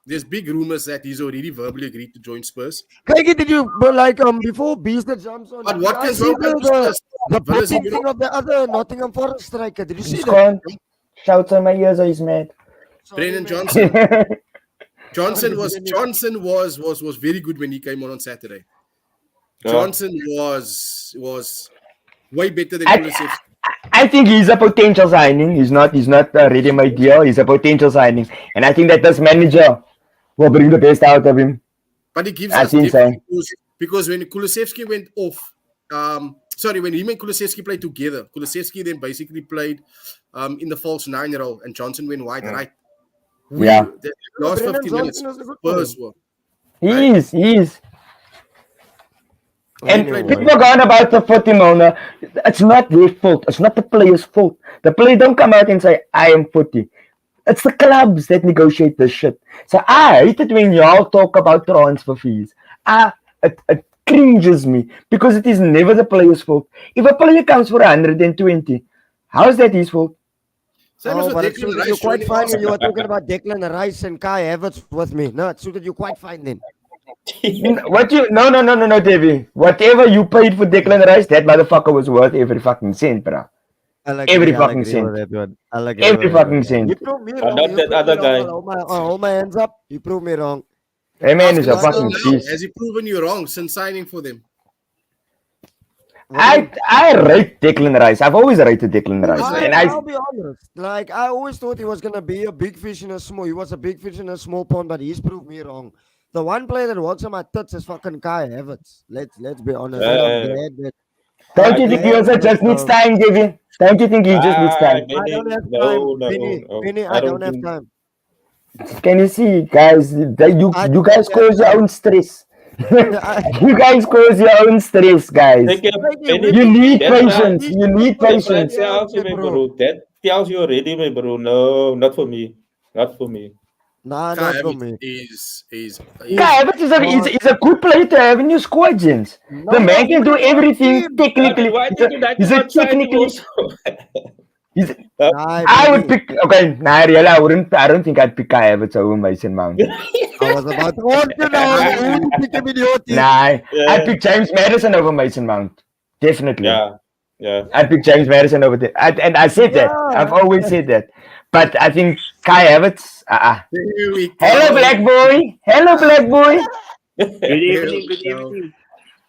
There's big rumors that he's already verbally agreed to join Spurs. Craigie, did you but like before Beast that jumps on? But Did you guys Watkins see won't come to the Spurs. the Villas popping will thing of the other Nottingham Forest striker? Did you see He's that? gone. Shouts on my ears, or he's mad. Sorry, Brennan man. Johnson. Sorry, Brennan. Johnson was very good when he came on Saturday. Yeah. Johnson was way better than I, Kulusevski. I think he's a potential signing. He's not a ready-made deal. He's a potential signing, and I think that this manager will bring the best out of him. But it gives I us think depth so. because when Kulusevski went off, when him and Kulusevski played together, Kulusevski then basically played in the false 9 role, and Johnson went wide right. Yeah. The last Brennan 15 minutes, Johnson is a good player. Spurs were. He is. And Anyway. people going about the 40 Mona. It's not their fault. It's not the player's fault. The player don't come out and say, I am 40. It's the clubs that negotiate this shit. So I hate it when y'all talk about transfer fees. It cringes me because it is never the player's fault. If a player comes for 120, how is that his fault? Same as Oh, with but it Declan suited Rice you quite joining fine when Arsenal. you were talking about Declan Rice and Kai Havertz with me. No, it suited you quite fine then. No, Davey. Whatever you paid for Declan Rice, that motherfucker was worth every fucking cent, bro. I'll Every agree. I'll fucking agree cent. with that one. I'll agree Every with that fucking one. cent. You proved me But wrong. not You that proved other me wrong. guy. I'll hold my hands up. You proved me wrong. That man is a Ask him fucking now, beast. has he proven you wrong since signing for them? What do you mean? I rate Declan Rice. I've always rated Declan Rice. And I'll be honest. Like I always thought he was gonna be a big fish in a small. He was a big fish in a small pond, but he's proved me wrong. The one player that works on my tits is fucking Kai Havertz. Let's be honest. And I'm glad that. don't I you think he think- also just needs time, Davey? Don't you think he just needs time? I don't have No, time, no, Benny. no. Benny, I don't have think- time. Can you see, guys? That you guys cause your own stress. You guys cause your own stress, guys. Take care, Benny. You need That's right. patience. You need That's right. patience. Tells you, my bro. That tells you already, my bro. No, not for me. Not for me. Nah, Kai not for Havertz me. is Guy, but he's a good player to have in your squad, gents. The man can do everything technically. Why did United He's a not sign him technically. also? He's, Nah, I would Benny. pick. Okay, nah, really, I don't think I'd pick Kai Havertz over Mason Mount. I was about to want to know who you pick him in your team. Nah, Yeah. I'd pick James Madison over Mason Mount. Definitely. Yeah, yeah. I'd pick James Madison over there. And I said that. Yeah. I've always said that. But I think Kai Havertz. Here we go. Hello, black boy. Hello, black boy. Good evening, good evening.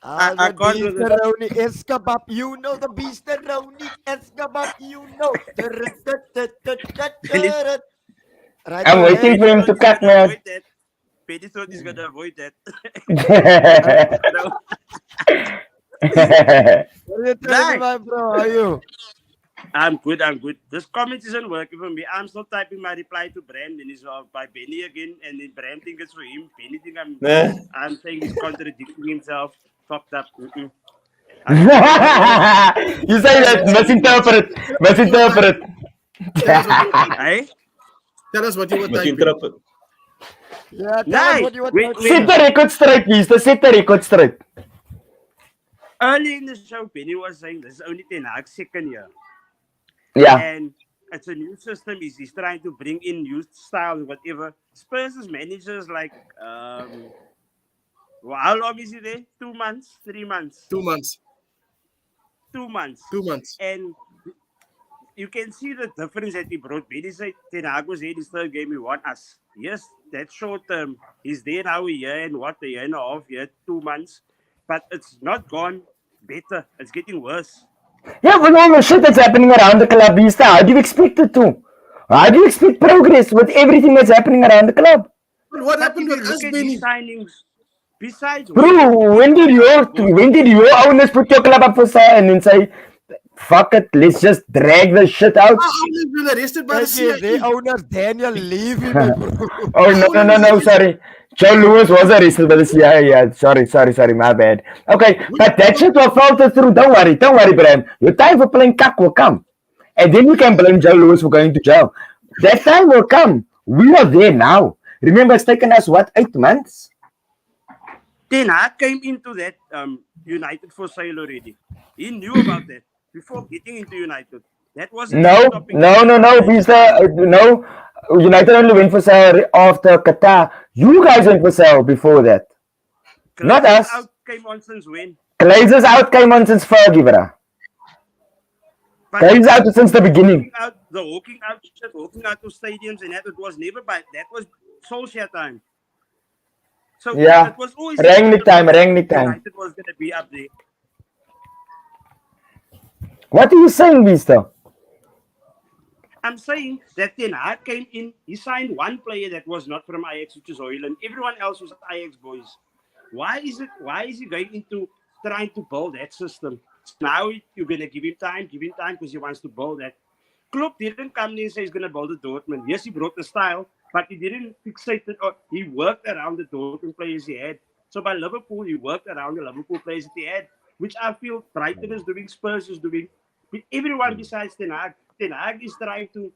I The can't do this. Beasteroni Escabab, you know the Beasteroni Escabab, you know. Right, I'm now, waiting for him to cut me out. Penny thought he's gonna avoid that. What are you telling me, Black. my bro? How are you? I'm good, I'm good. This comment isn't working for me. I'm still typing my reply to Bram, and it's by Benny again, and then Bram thinks it's for him. Benny think I'm saying he's contradicting himself. Fucked up. You say that misinterpret. Hey? Tell us what you were But you typing. interpret. Yeah, tell us Nice. what you were Wait, talking Set the record straight, Mister. Set the record straight. Early in the show, Benny was saying this is only Ten Hag's second year. Yeah. And it's a new system. He's trying to bring in new styles, whatever. Spurs' managers like, well, how long is he there? 2 months? 3 months? 2 months. 2 months. 2 months. And you can see the difference that he brought. Benny said Ten Hag was here in his third game. He won us. Yes, that's short term. He's there now a year and what, a year and a half, 2 months. But it's not gone better. It's getting worse. Yeah, with all the shit that's happening around the club, Easter, how do you expect it to? How do you expect progress with everything that's happening around the club? But what But happened if you with look us, at Benny? these signings, besides Bro, when did your owners put your club up for sale and then say, fuck it, let's just drag the shit out? Our owners been arrested by the Okay, their CIA. owner Daniel, leave him, my bro. Oh, no, sorry. Joe Lewis was arrested by the CIA. Yeah, sorry, my bad. Okay, but that shit will filter through. Don't worry, Bram. Your time for playing cuck will come. And then you can blame Joe Lewis for going to jail. That time will come. We are there now. Remember, it's taken us, what, 8 months? Ten Hag came into that United for sale already. He knew about that before getting into United. That wasn't No, his topic. no. United only went for sale after Qatar. You guys went for sale before that. Not Glazers us. out came on since when? Glazers out came on since Fergie, bruh. But Glazers out since the beginning. walking out to stadiums and that, it was never by that was Solskjaer time. So Yeah. it was always Rangnick time. United was going to be up there. What are you saying, Mister? I'm saying that Ten Hag came in, he signed one player that was not from Ajax, which is Hoyland. Everyone else was Ajax boys. Why is he going into trying to build that system? Now you're going to give him time because he wants to build that. Klopp didn't come in and say he's going to build a Dortmund. Yes, he brought the style, but he didn't fixate it. Or he worked around the Dortmund players he had. So by Liverpool, he worked around the Liverpool players that he had, which I feel Brighton is doing, Spurs is doing. Everyone besides Ten Hag. Ten Hag is trying to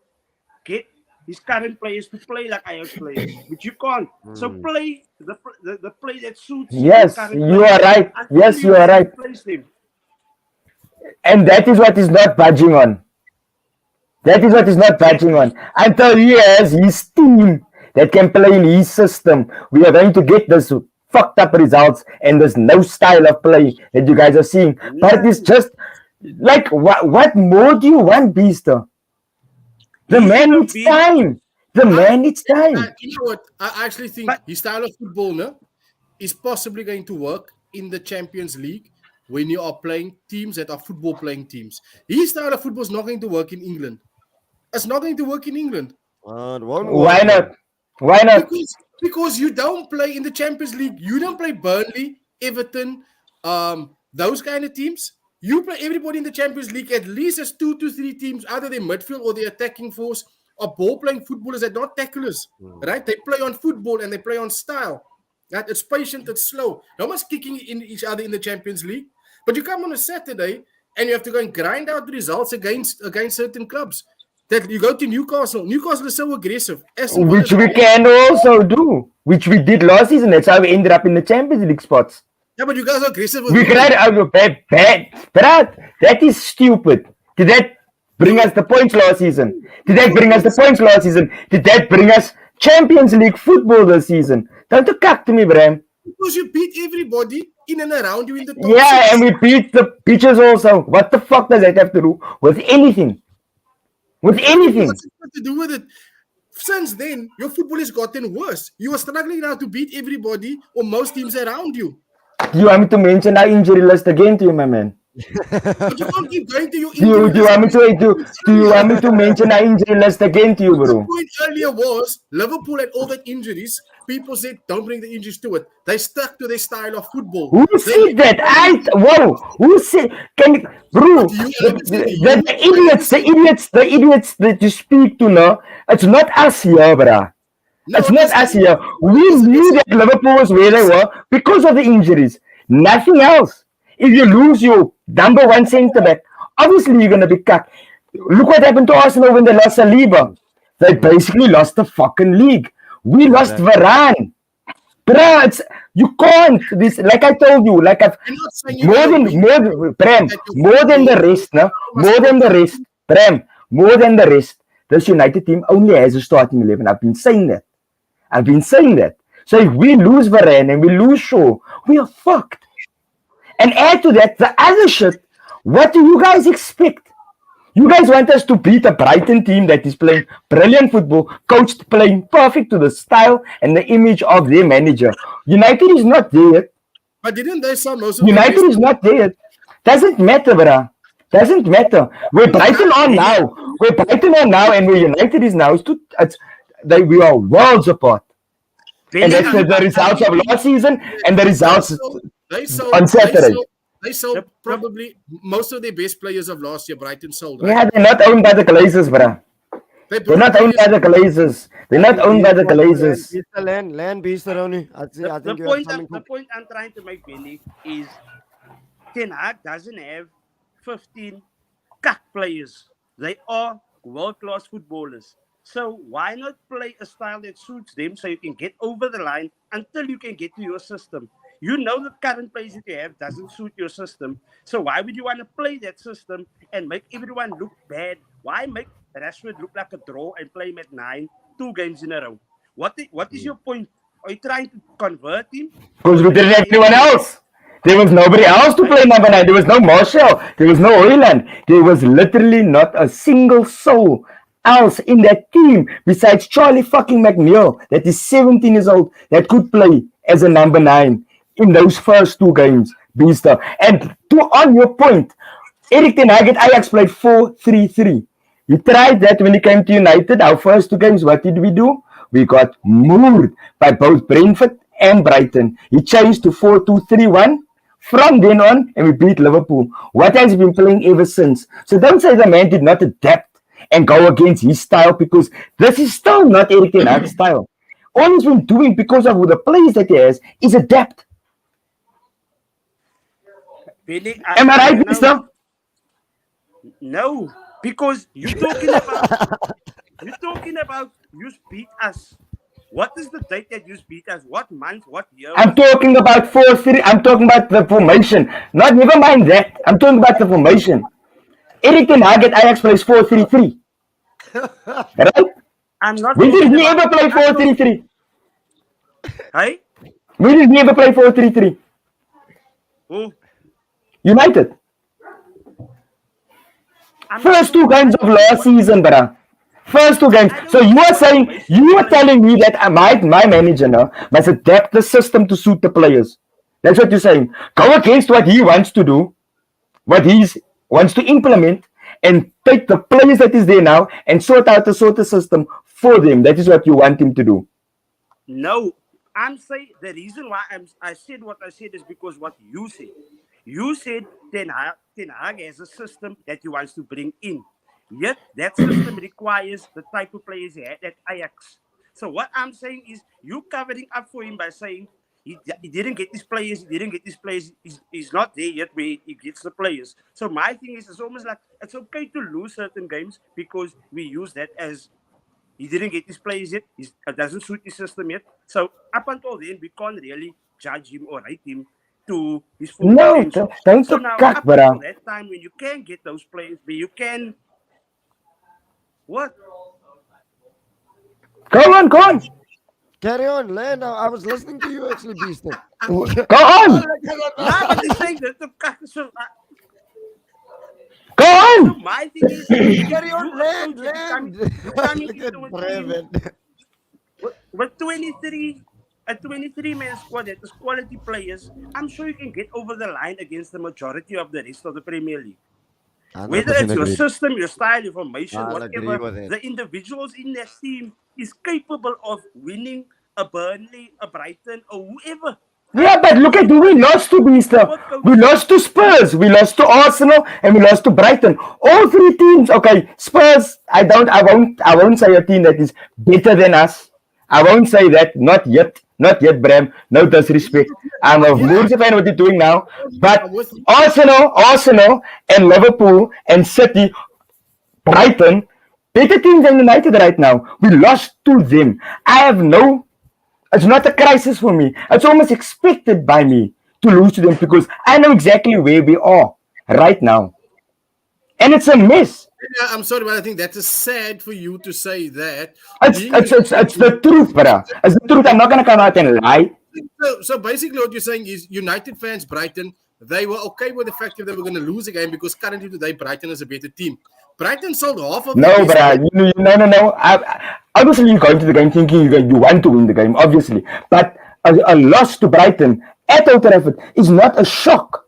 get his current players to play like Ajax players, which you can't. So play the play that suits Yes, your current you players are right. until Yes, you are right. replace them. And that is what is not budging on. That is what is not budging on. Until he has his team that can play in his system, we are going to get this fucked up results and there's no style of play that you guys are seeing. But it's just like, what more do you want, Beaster? The man needs time. The man needs time. You know what? I actually think his style of football is possibly going to work in the Champions League when you are playing teams that are football playing teams. His style of football is not going to work in England. It's not going to work in England. Why not? Why not? Because you don't play in the Champions League. You don't play Burnley, Everton, those kind of teams. You play everybody in the Champions League. At least as 2 to 3 teams, either their midfield or their attacking force, are ball-playing footballers that are not tacklers, right? They play on football and they play on style. Right? It's patient, it's slow. No one's kicking in each other in the Champions League. But you come on a Saturday and you have to go and grind out the results against certain clubs. That you go to Newcastle. Newcastle is so aggressive. Which we can also do. Which we did last season. That's how we ended up in the Champions League spots. Yeah, but you guys are aggressive. We cried out bad. That is stupid. Did that bring us the points last season? Did that bring us Champions League football this season? Don't you cuck to me, Bram. Because you beat everybody in and around you in the top six. And we beat the pitches also. What the fuck does that have to do with anything? What's it to do with it? Since then, your football has gotten worse. You are struggling now to beat everybody or most teams around you. Do you want me to mention our injury list again to you, my man? But you can't keep going to your injury do you want me to mention our injury list again to you, bro? The point earlier was Liverpool had all that injuries. People said, don't bring the injuries to it. They stuck to their style of football. Who said that? Who said? The idiots that you speak to now, it's not us here, bro. It's not us here. We knew that Liverpool was where they were because of the injuries. Nothing else. If you lose your number one centre back, obviously you're going to be cut. Look what happened to Arsenal when they lost Saliba. They basically lost the fucking league. We lost Varane. Bro, you can't. This, like I told you, like I've more than the rest. This United team only has a starting 11. I've been saying that. So if we lose Varane and we lose Shaw, we are fucked. And add to that the other shit. What do you guys expect? You guys want us to beat a Brighton team that is playing brilliant football, coached playing perfect to the style and the image of their manager. United is not there yet. But didn't they sell most of United is not there yet. Doesn't matter, bruh. Doesn't matter. We're Brighton on now. We're Brighton on now, and where United is now. We are worlds apart. And that's the results of last season and the results on Saturday. They sold probably most of their best players of last year. Brighton sold. Right? Yeah, they're not owned by the Glazers, bruh. They're not owned by the Glazers. They're not owned by the Glazers. Land beast, Ronnie. I think The point I'm trying to make, Benny, is Ten Hag doesn't have 15 cut players. They are world-class footballers. So why not play a style that suits them so you can get over the line until you can get to your system? You know the current players that you have doesn't suit your system. So why would you want to play that system and make everyone look bad? Why make Rashford look like a draw and play him at 9, 2 games in a row? What is your point? Are you trying to convert him? Because we didn't have anyone else. There was nobody else to play number 9. There was no Marshall. There was no Hoyland. There was literally not a single soul else in that team besides Charlie fucking McNeil, that is 17 years old, that could play as a number 9 in those first 2 games, Beaster. And on your point, Erik ten Hag at Ajax played 4-3-3. He tried that when he came to United. Our first 2 games, what did we do? We got moored by both Brentford and Brighton. He changed to 4-2-3-1 from then on, and we beat Liverpool. What has he been playing ever since? So don't say the man did not adapt and go against his style, because this is still not Erik ten Hag's style. All he's been doing, because of the players that he has, is adapt. Billy, am I right, Mister? No, because you're talking about you beat us. What is the date that you beat us? What month? What year? I'm talking about 4-3. I'm talking about the formation. Never mind that. I'm talking about the formation. Erik ten Hag at Ajax plays 4-3-3. Right? I'm not. When did he ever play 4-3-3? Hey? When did he ever play 4-3-3? Who? United. First 2 games of last season, brother. First 2 games. So you are telling me that my manager now must adapt the system to suit the players. That's what you're saying. Go against what he wants to do, what he wants to implement, and take the players that is there now and sort out the system for them. That is what you want him to do. No, I'm saying the reason why I said what I said is because what you said. You said Ten Hag has a system that he wants to bring in. Yet that system requires the type of players he had at Ajax. So what I'm saying is you covering up for him by saying he didn't get these players, he's not there yet where he gets the players. So my thing is, it's almost like it's okay to lose certain games because we use that as he didn't get these players yet, it doesn't suit his system yet. So up until then, we can't really judge him or rate him to his full potential. Don't so now, cut, up until that time when you can get those players, but you can... What? Go on. Carry on, Land. I was listening to you actually, Beast. Go on. But he's saying that the cut. So, go on. So my thing is, carry on, Land. With 23, a 23-man squad that is quality players, I'm sure you can get over the line against the majority of the rest of the Premier League. Whether it's your system, your style, your formation, whatever, the individuals in that team is capable of winning a Burnley, a Brighton, or whoever. Yeah, but look at who we lost to, Beaster. We lost to Spurs, we lost to Arsenal, and we lost to Brighton. All 3 teams. Okay, Spurs. I won't say a team that is better than us. I won't say that. Not yet, Bram. No disrespect. I'm a Wolves fan what they're doing now. But Arsenal, and Liverpool and City, Brighton, better teams than United right now. We lost to them. It's not a crisis for me. It's almost expected by me to lose to them because I know exactly where we are right now. And it's a mess. Yeah, I'm sorry, but I think that is sad for you to say that. It's the truth, brother. It's the truth. I'm not going to come out and lie. So basically what you're saying is United fans, Brighton, they were okay with the fact that they were going to lose a game because currently today Brighton is a better team. Brighton sold half of no, brother. No. Obviously, you go into the game thinking you want to win the game, obviously. But a loss to Brighton at Old Trafford is not a shock.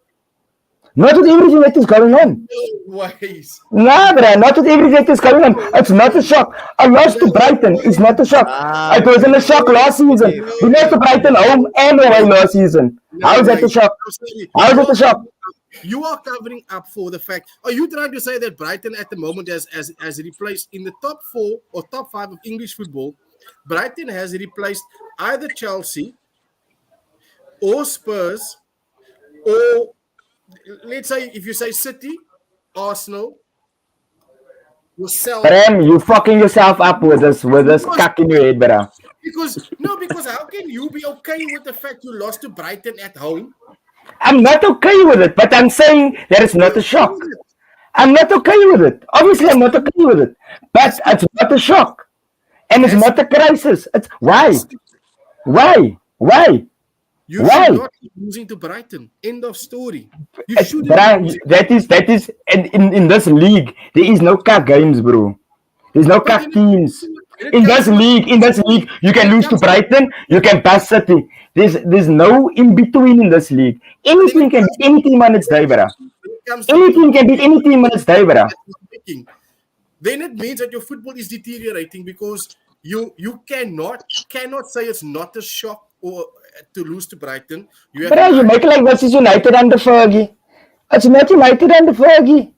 Not with everything that is going on. No ways. Nah, bruh, not with everything that is going on. It's not a shock. A loss to Brighton is not a shock. It wasn't a shock last season. We lost to Brighton home and away last season. How is that a shock? I'm sorry. How is that a shock? You are covering up for the fact. Are you trying to say that Brighton at the moment has replaced in the top 4 or top 5 of English football? Brighton has replaced either Chelsea or Spurs, or let's say if you say City, Arsenal, yourself. Bram, you fucking yourself up with this cock in your head, bruh. Because how can you be okay with the fact you lost to Brighton at home? I'm not okay with it, but I'm saying that it's not a shock. I'm not okay with it. Obviously, I'm not okay with it. But it's not a shock. And it's not a crisis. It's why? Why? Why? You Why? should not be losing to Brighton. End of story. You shouldn't. Bruh, that is in this league, there is no cup games, bro. There's no cup teams. In this league, you can lose to Brighton, you can pass City. There's no in between in this league. Anything can beat any team on its day, bruh. Anything can beat any team on its day, bruh. Then it means that your football is deteriorating because you cannot say it's not a shock or to lose to Brighton. Bruh, you make it like this is United under Fergie. It's not United under Fergie.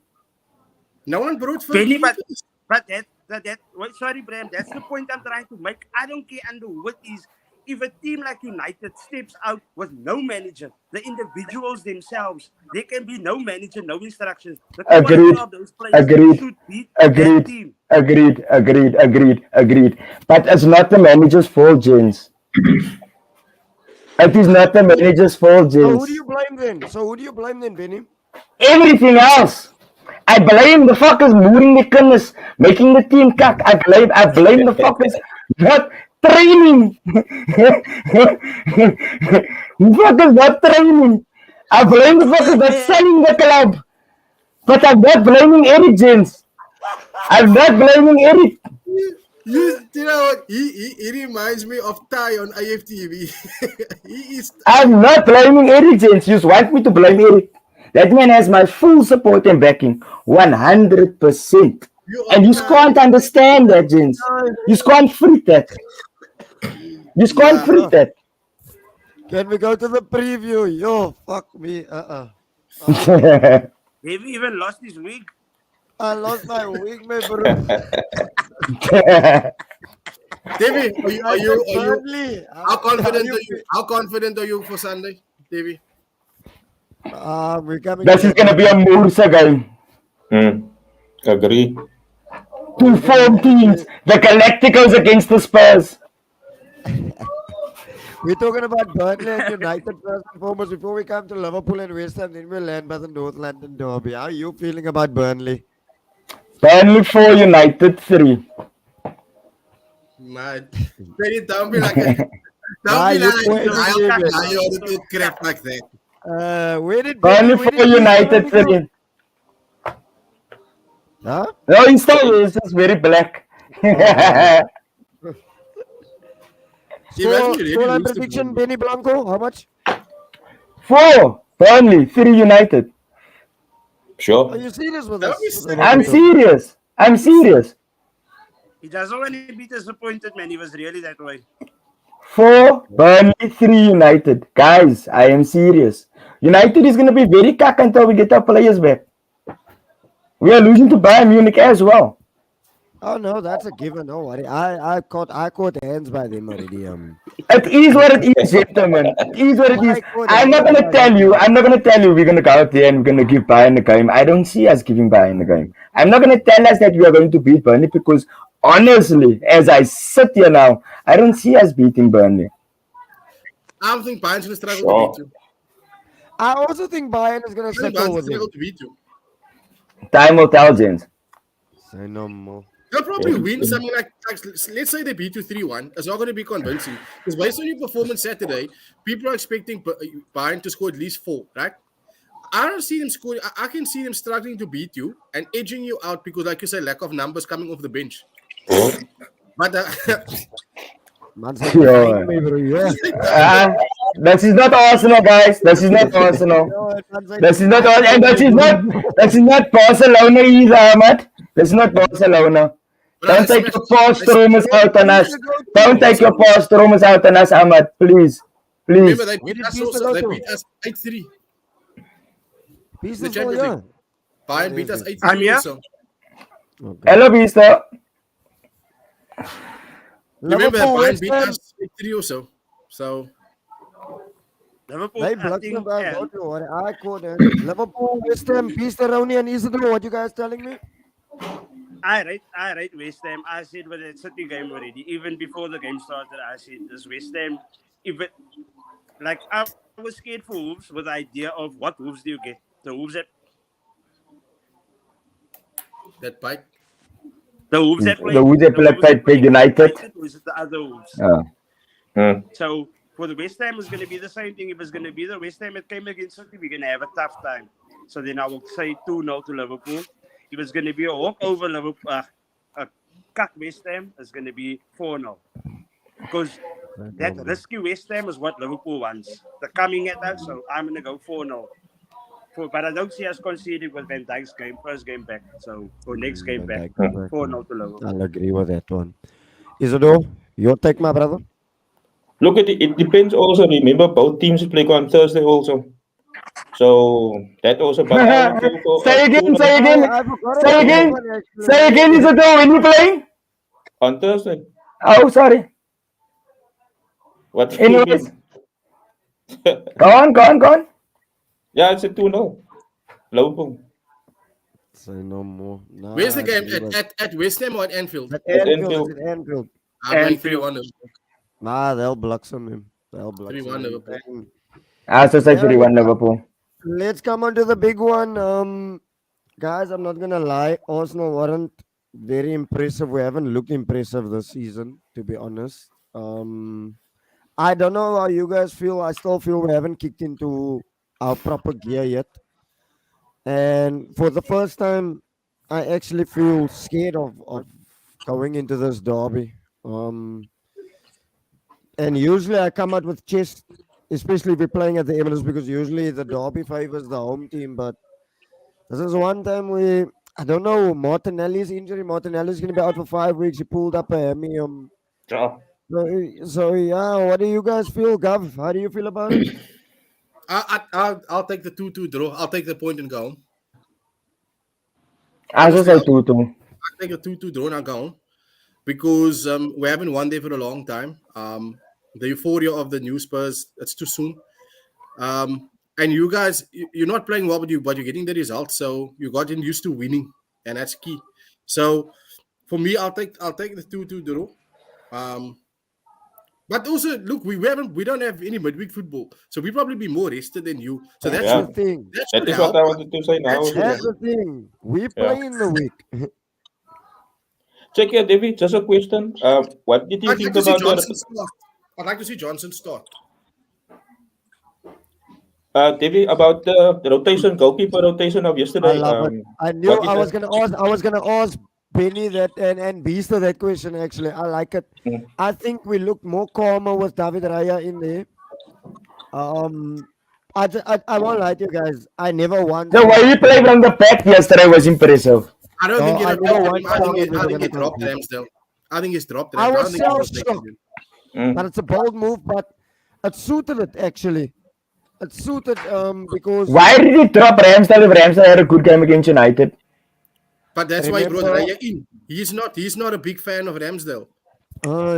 No one brought Benny, Fergie. but that wait, sorry, Bram, that's the point I'm trying to make. I don't care under what is. If a team like United steps out with no manager, the individuals themselves, there can be no manager, no instructions. The quality of those players should beat that team. Agreed. But it's not the manager's fault, James. It is not the manager's fault, So James. who do you blame then, Benny? Everything else. I blame the fuckers moving the kindness, making the team cuck. I blame the fuckers not training. Fuckers not training. I blame the fuckers not selling the club. But I'm not blaming Eric, James. I'm not blaming Eric. You know what? He reminds me of Ty on IFTV. He is. I'm not blaming Eric, James. You just want me to blame Eric. That man has my full support and backing, 100%. And you can't understand that, James. You can't freak that. You can't freak that. Can we go to the preview? Yo, fuck me. Have you even lost this week? I lost my week, my bro. Davey, are you Burnley. how confident are you? How confident are you for Sunday, Davey? We're coming. This is gonna be a Mursa game. Agree. Two form teams. The Galacticos against the Spurs. We're talking about Burnley and United first and foremost before we come to Liverpool and West Ham. Then we'll land by the North London derby. How are you feeling about Burnley? Burnley 4, United 3. Man, don't be like a, Nah, don't be you like pointed a to liar to do crap like that. Where did Burnley where 4, did United Burnley go? 3. Huh? No, he's just very black. Score line prediction, Benny Blanco. How much? 4, Burnley 3, United. Are Sure. you serious with Don't us? be silly. I'm serious. He doesn't want to be disappointed, man. He was really that way. 4, Burnley 3, United. Guys, I am serious. United is going to be very cock until we get our players back. We are losing to Bayern Munich as well. Oh no, that's a given. Don't worry. I caught hands by them already. It is what it is, gentlemen. It is what it is. I'm not gonna tell you we're gonna go out there and we're gonna give Bayern the game. I don't see us giving Bayern the game. I'm not gonna tell us that we are going to beat Burnley because honestly, as I sit here now, I don't see us beating Burnley. I don't think Bayern's going to struggle to beat you. I also think Bayern is going to I think settle Bayern's with struggle him. to beat you. Time will tell, James. Say no more. They'll probably win something like let's say they beat you 3-1. It's not going to be convincing because based on your performance Saturday, people are expecting Bayern to score at least 4, right? I don't see them scoring. I can see them struggling to beat you and edging you out because, like you said, lack of numbers coming off the bench. But Man, say, "Fight me, bro." Yeah. This is not Arsenal, guys. This is not Arsenal. No, it sounds like This is not I and this is not this is not Barcelona either, Ahmad. This is not Barcelona. Don't take your past traumas out on us. Don't take your past traumas out on us, Ahmad. Please. Remember, Please. they Where beat did us Pisa also. go They to? beat us 8-3. Peace The is still Champions League. here. Bayern Oh, beat us there's 8-3 I'm here. also. Okay. Hello, Vista. Remember, Liverpool, Bayern West beat Ham, us 8-3 also. So, Liverpool, they I blocked think, them. and Go to what I called it. Liverpool, West Ham, Pisa, Rowney, and Isidro. What you guys telling me? I rate West Ham. I said with the City game already, even before the game started, I said this West Ham, if it, like I was scared for Wolves with the idea of what Wolves do you get? The Wolves that bite. that The played who they the Wolves that played played United. United, or is it the other Wolves? Oh. So for the West Ham, it's going to be the same thing. If it's going to be the West Ham that came against City, we're going to have a tough time. So then I will say 2-0 to Liverpool. If it's going to be a walk over Liverpool, a cut West Ham, it's going to be 4-0. Because that risky West Ham is what Liverpool wants. They're coming at us, so I'm going to go 4-0. But I don't see us conceding with Van Dijk's game, first game back. So, or next game back, 4-0 to Liverpool. I'll agree with that one. Isidro, your take, my brother. Look, it depends also. Remember, both teams play on Thursday also. So that also, but I would go for Say again, say again, I forgot say about that again, one actually. say again, is it though when you playing? on Thursday. Oh, sorry. What do you Anyways, mean? go on. Yeah, it's a 2-0. Liverpool. Say no more. Nah, Where's the I game? agree with- At West Ham or at Anfield? At At Anfield, Anfield. it's at Anfield. I'm going Anfield. 3-1. Nah, they'll block some him. They'll block 3-1 some him. Liverpool. And I also say Yeah, 3-1 Liverpool. let's come on to the big one. Guys, I'm not gonna lie. Arsenal weren't very impressive. We haven't looked impressive this season, to be honest. I don't know how you guys feel. I still feel we haven't kicked into our proper gear yet. And for the first time, I actually feel scared of going into this derby. And usually I come out with chest, especially if we're playing at the Emirates, because usually the derby favors the home team. But this is one time I don't know, Martinelli's injury. Martinelli's going to be out for 5 weeks. He pulled up a hammy. Yeah. So yeah, what do you guys feel, Gav? How do you feel about it? I'll take the 2-2 draw. I'll take the point and go home. I also Honestly, say I'll 2-2. take a 2-2 draw and go home because we haven't won there for a long time. The euphoria of the new Spurs, it's too soon. And you guys, you're not playing well, but you're getting the results. So you got used to winning, and that's key. So for me, I'll take the 2-2 draw. But also, look, we don't have any midweek football, so we probably be more rested than you. So That's Yeah. the thing. that That should is help. what I wanted to say now. That's- also. That's the thing. We play in the week. Check here, David. Just a question. What did you I'd think like to see about Johnson start. I'd like to see Johnson start. David, about the rotation, goalkeeper rotation of I yesterday? love it. I knew what is I was that? gonna ask. I was gonna ask Benny that and Beaster that question. Actually, I like it. Mm. I think we look more calmer with David Raya in there. I won't lie to you guys. I never once. The way he played on the back yesterday was impressive. I don't No, think he I never rotated once him. I thought think we he, were I think gonna he dropped compete. Ramsdale. I think he's dropped I Ramsdale. was think he so rotated shocked, him. but it's a bold move. But it suited it actually. It suited because Why did he drop Ramsdale if Ramsdale had a good game against United? But that's why he brought remember Raya in. He's not a big fan of Ramsdale.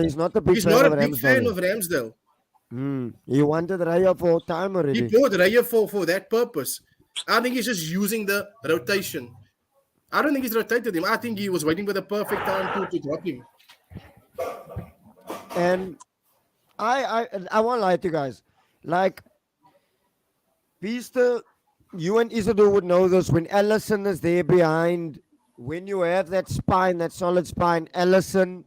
he's not a big He's fan not of a big fan Ramsdale. of Ramsdale. He wanted Raya for time He already. brought Raya for that purpose. I think he's just using the rotation. I don't think he's rotated him. I think he was waiting for the perfect time to drop him. And I won't lie to you guys. Like Beaster, you and Isidore would know this. When Allison is there behind, when you have that spine, that solid spine, Allison,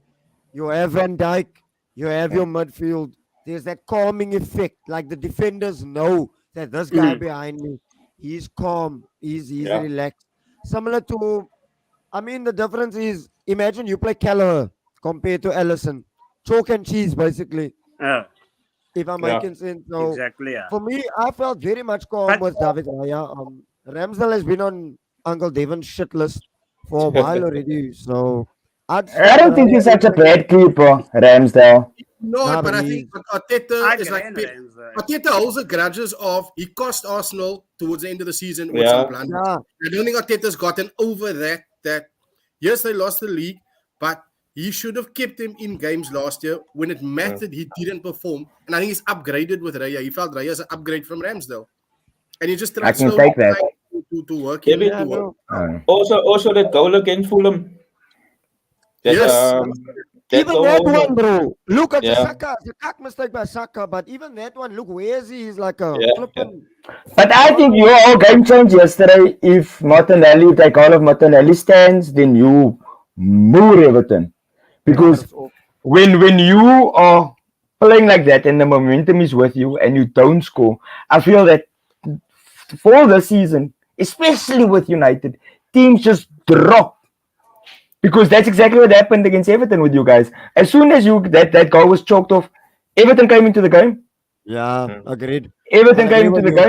you have Van Dijk, you have your midfield. There's that calming effect. Like the defenders know that this guy behind me, he's calm, he's Yeah. relaxed. Similar to, I mean, the difference is imagine you play Callagher compared to Allison. Chalk and cheese, basically. if I'm Yeah. making sense. So Exactly. Yeah. for me, I felt very much calm But with David Raya. Ramsdale has been on Uncle Devon's shit list for a while already. So I'd I start don't think Raya he's such a every bad keeper, Ramsdale. No, Nah, but but I think he's Arteta I is like grand Ramsdale. Arteta holds the grudges of he cost Arsenal towards the end of the season with some Yeah. blunders. yeah. I don't think Arteta's gotten over that. That yes, they lost the league, but he should have kept him in games last year when it mattered. He didn't perform, and I think he's upgraded with Raya. He felt Raya's an upgrade from Ramsdale, and he just I tried can slowly take that. to work him David, Yeah, to work. no. Him out. also that goal against Fulham. That Yes, that Even goal that also. one, bro. Look at the Yeah. Saka. It's a cock mistake by Saka. But even that one, look, where is he? He's like a Yeah. flipping. But I think your whole game changed yesterday. If Martinelli, if that goal of Martinelli stands, then you move Everton. Because Bars off. when you are playing like that and the momentum is with you and you don't score, I feel that for the season, especially with United, teams just drop. Because that's exactly what happened against Everton with you guys. As soon as that goal was chalked off, Everton came into the game. Yeah, Mm. agreed. Everton I came agree into with the you.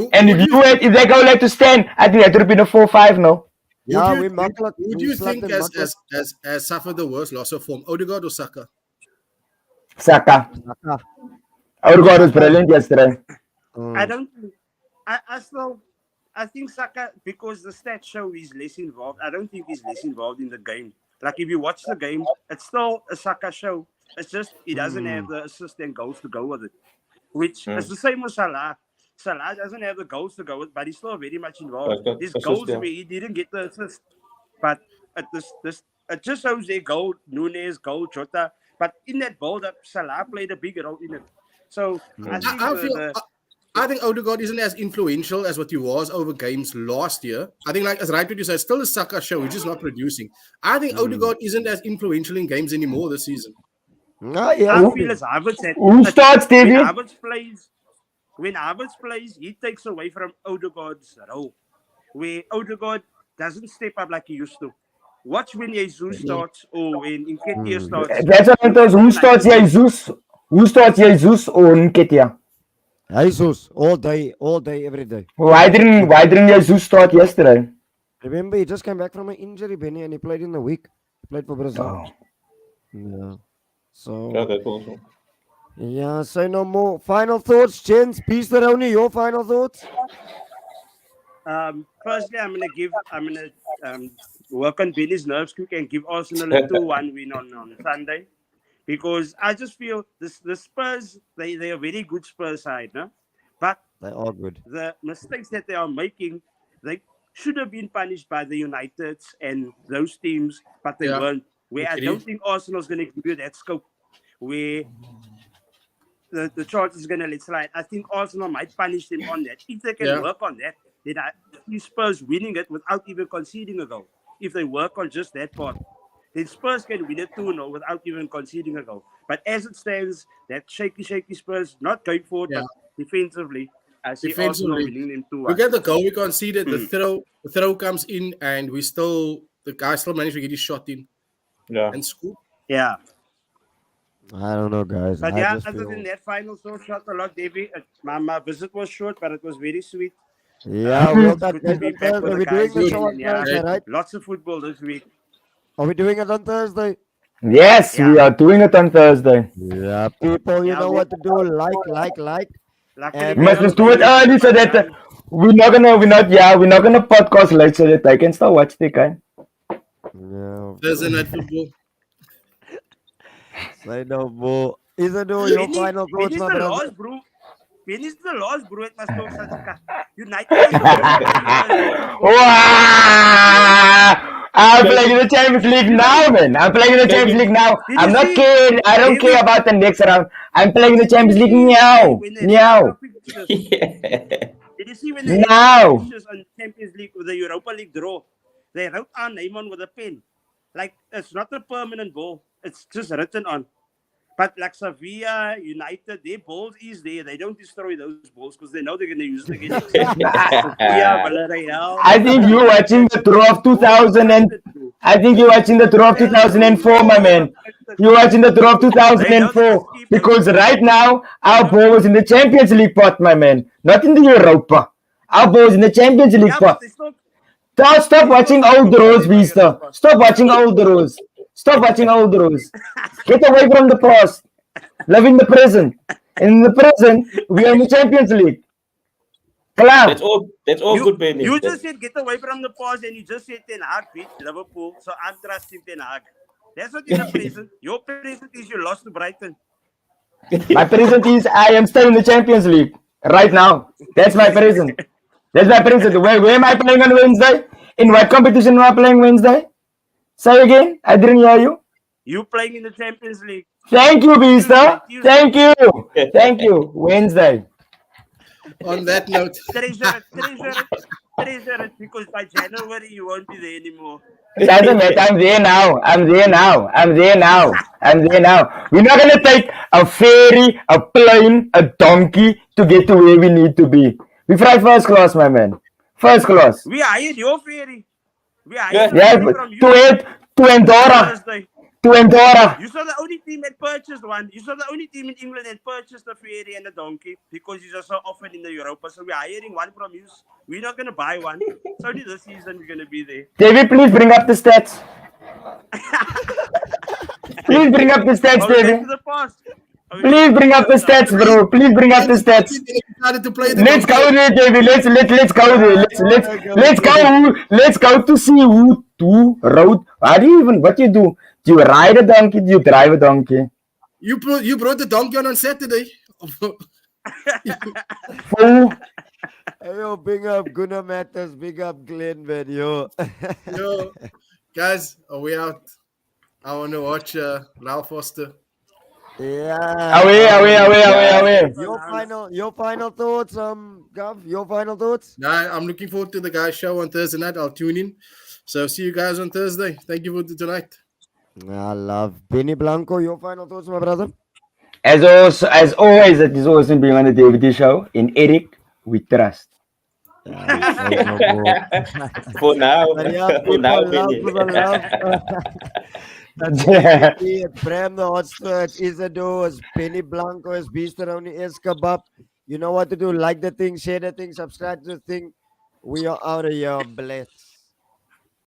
game. And who if do you if that goal had to stand, I think that would have been a 4-5 no. Who Yeah, do you, we who, muckluck. who do We you slugged think and muckluck. has suffered the worst loss of form? Odegaard or Saka? Saka. Saka. Odegaard was Saka. brilliant yesterday. I Mm. don't. I still. I think Saka, because the stats show he's less involved. I don't think he's less involved in the game. Like if you watch the game, it's still a Saka show. It's just he doesn't have Mm. the assist and goals to go with it. Which is Mm. the same with Salah. Salah doesn't have the goals to go with, but he's still very much involved. There's Assist, goals yeah. where he didn't get the assist, but this it just shows their goal. Nunes, goal, Jota. But in that build up, Salah played a big role in it. So I Mm. think I feel I think Odegaard isn't as influential as what he was over games last year. I think, like as right what you said, still a Saka show. He's just not producing. I think Mm. Odegaard isn't as influential in games anymore this season. Ah, he I has to feel be. as Havertz had Who starts, when David? Havertz plays, he takes away from Odegaard's role. Where Odegaard doesn't step up like he used to. Watch when Jesus starts or when Nketiah Mm. starts. That's what I Look at thought. the Who starts United team. Jesus? Who starts Jesus or Nketiah? Jesus, all day, every day. Why didn't Jesus start yesterday? Remember, he just came back from an injury, Benny, and he played in the week. He played for Brazil. Oh. Yeah. Yeah, So, that also. yeah, say no more. Final thoughts, gents. Peace Ronnie, your final thoughts? Firstly, I'm gonna work on Benny's nerves quick and give Arsenal a 2-1 win on Sunday. Because I just feel the Spurs, they are very good Spurs side, no? But They are good. the mistakes that they are making, they should have been punished by the Uniteds and those teams, but they Yeah, weren't. Where I agree. don't think Arsenal's going to give you that scope where the charge is going to let slide. I think Arsenal might punish them on that. If they can Yeah. work on that, then I see Spurs winning it without even conceding a goal. If they work on just that part, then Spurs can win it 2-0 without even conceding a goal. But as it stands, that shaky Spurs, not going forward, Yeah. but defensively, I see Arsenal Defensively, winning them 2-1. look at the goal we conceded. Mm. The throw comes in, and the guy still managed to get his shot in Yeah. and score. Yeah. I don't know, guys. But I yeah, just other feel. than that final so shot a lot, Davey. My visit was short, but it was very sweet. Yeah, we'll It's touch good to base be on back Thursday. with the We're doing guys the again. show on And yeah, Thursday, right? lots of football this week. Are we doing it on Thursday? Yes, we Yeah. are doing it on Thursday. Yeah, people, you Yeah, know we- what to do. Like. Luckily, And We we're must not just do playing it early so at that 9. we're not podcast late so that I can still watch the game. yeah, Thursday night football. say no more. Isidore, your final thoughts, Benny's my the brother. last, bro. Benny's the last, bro. It must talk such a United is the worst team as Wow! I'm playing in the Champions League now, man. I'm playing in the Champions League now. Did I'm you not see, care. I don't care David? about the next round. I'm playing in the Did you Champions League see now. when they read Now. our fixtures? Did you see when they read Now. our fixtures on Champions League with the Europa League draw? They wrote our name on with a pen. Like, it's not a permanent ball. It's just written on. But like Sevilla, United, their balls is there. They don't destroy those balls because they know they're going to use it against Sevilla, Villarreal. I think you're watching the draw of 2000 and I think you're watching the draw of 2004, my man. You're watching the draw of They don't 2004 keep because right now our ball was in the Champions League pot, my man, not in the Europa. Our ball was in the Champions League Yeah, but pot. they still Stop watching old Rose, Beaster. Europa. Stop watching old Rose. Stop watching old Rose. Get away from the past. Live in the present. In the present, we are in the Champions League. Klaar. That's all good, Benny. You just said get away from the past, and you just said Ten Hag beat Liverpool, so I'm trusting Ten Hag. That's what in the present. Your present is you lost to Brighton. My present is I am still in the Champions League right now. That's my present. That's my present. Where am I playing on Wednesday? In what competition am I playing Wednesday? Say again. I didn't hear you. You playing in the Champions League. Thank you, Beaster. Tuesday. Thank you. Thank you. Wednesday. On that note, Treasure it, because by January you won't be there anymore. Doesn't matter. I'm there now. I'm there now. I'm there now. I'm there now. We're not gonna take a ferry, a plane, a donkey to get to where we need to be. We fly first class, my man. First class. We hired your ferry. We hired Yeah, ferry but from you. to Andorra. Thursday. To Andorra. You saw the only team that purchased one. You saw the only team in England that purchased a ferry and a donkey because it's also offered in the Europa. So we're hiring one from you. We're not going to buy one. It's only this season we're going to be there. David, please bring up the stats. Please bring up the stats, Are we back David. to the past? Please bring up the stats, bro. Please bring up the stats. they decided to play the Let's go donkey. there, David. Let's go there. Let's go to see who rode. What do you do? Do you ride a donkey? Do you drive a donkey? You brought the donkey on Saturday. Fool. Hey, yo, big up Gunnar Matters, big up Glenn, man, yo. Yo, guys, are we out? I want to watch Ralph Foster. Yeah. Away. Your final thoughts, Gav. Your final thoughts. Nah, I'm looking forward to the guys' show on Thursday night. I'll tune in. So see you guys on Thursday. Thank you for tonight. I love Benny Blanco. Your final thoughts, my brother. As always, it is awesome being on the David Show. In Eric, we trust. For now. But yeah, For people now, love Benny. for the love. That's it's Bram the Hotspur, it's Isidore, it's Benny Blanco, it's Beasteroni, it's Kebab. You know what to do. Like the thing, share the thing, subscribe to the thing. We are out of here. Bless.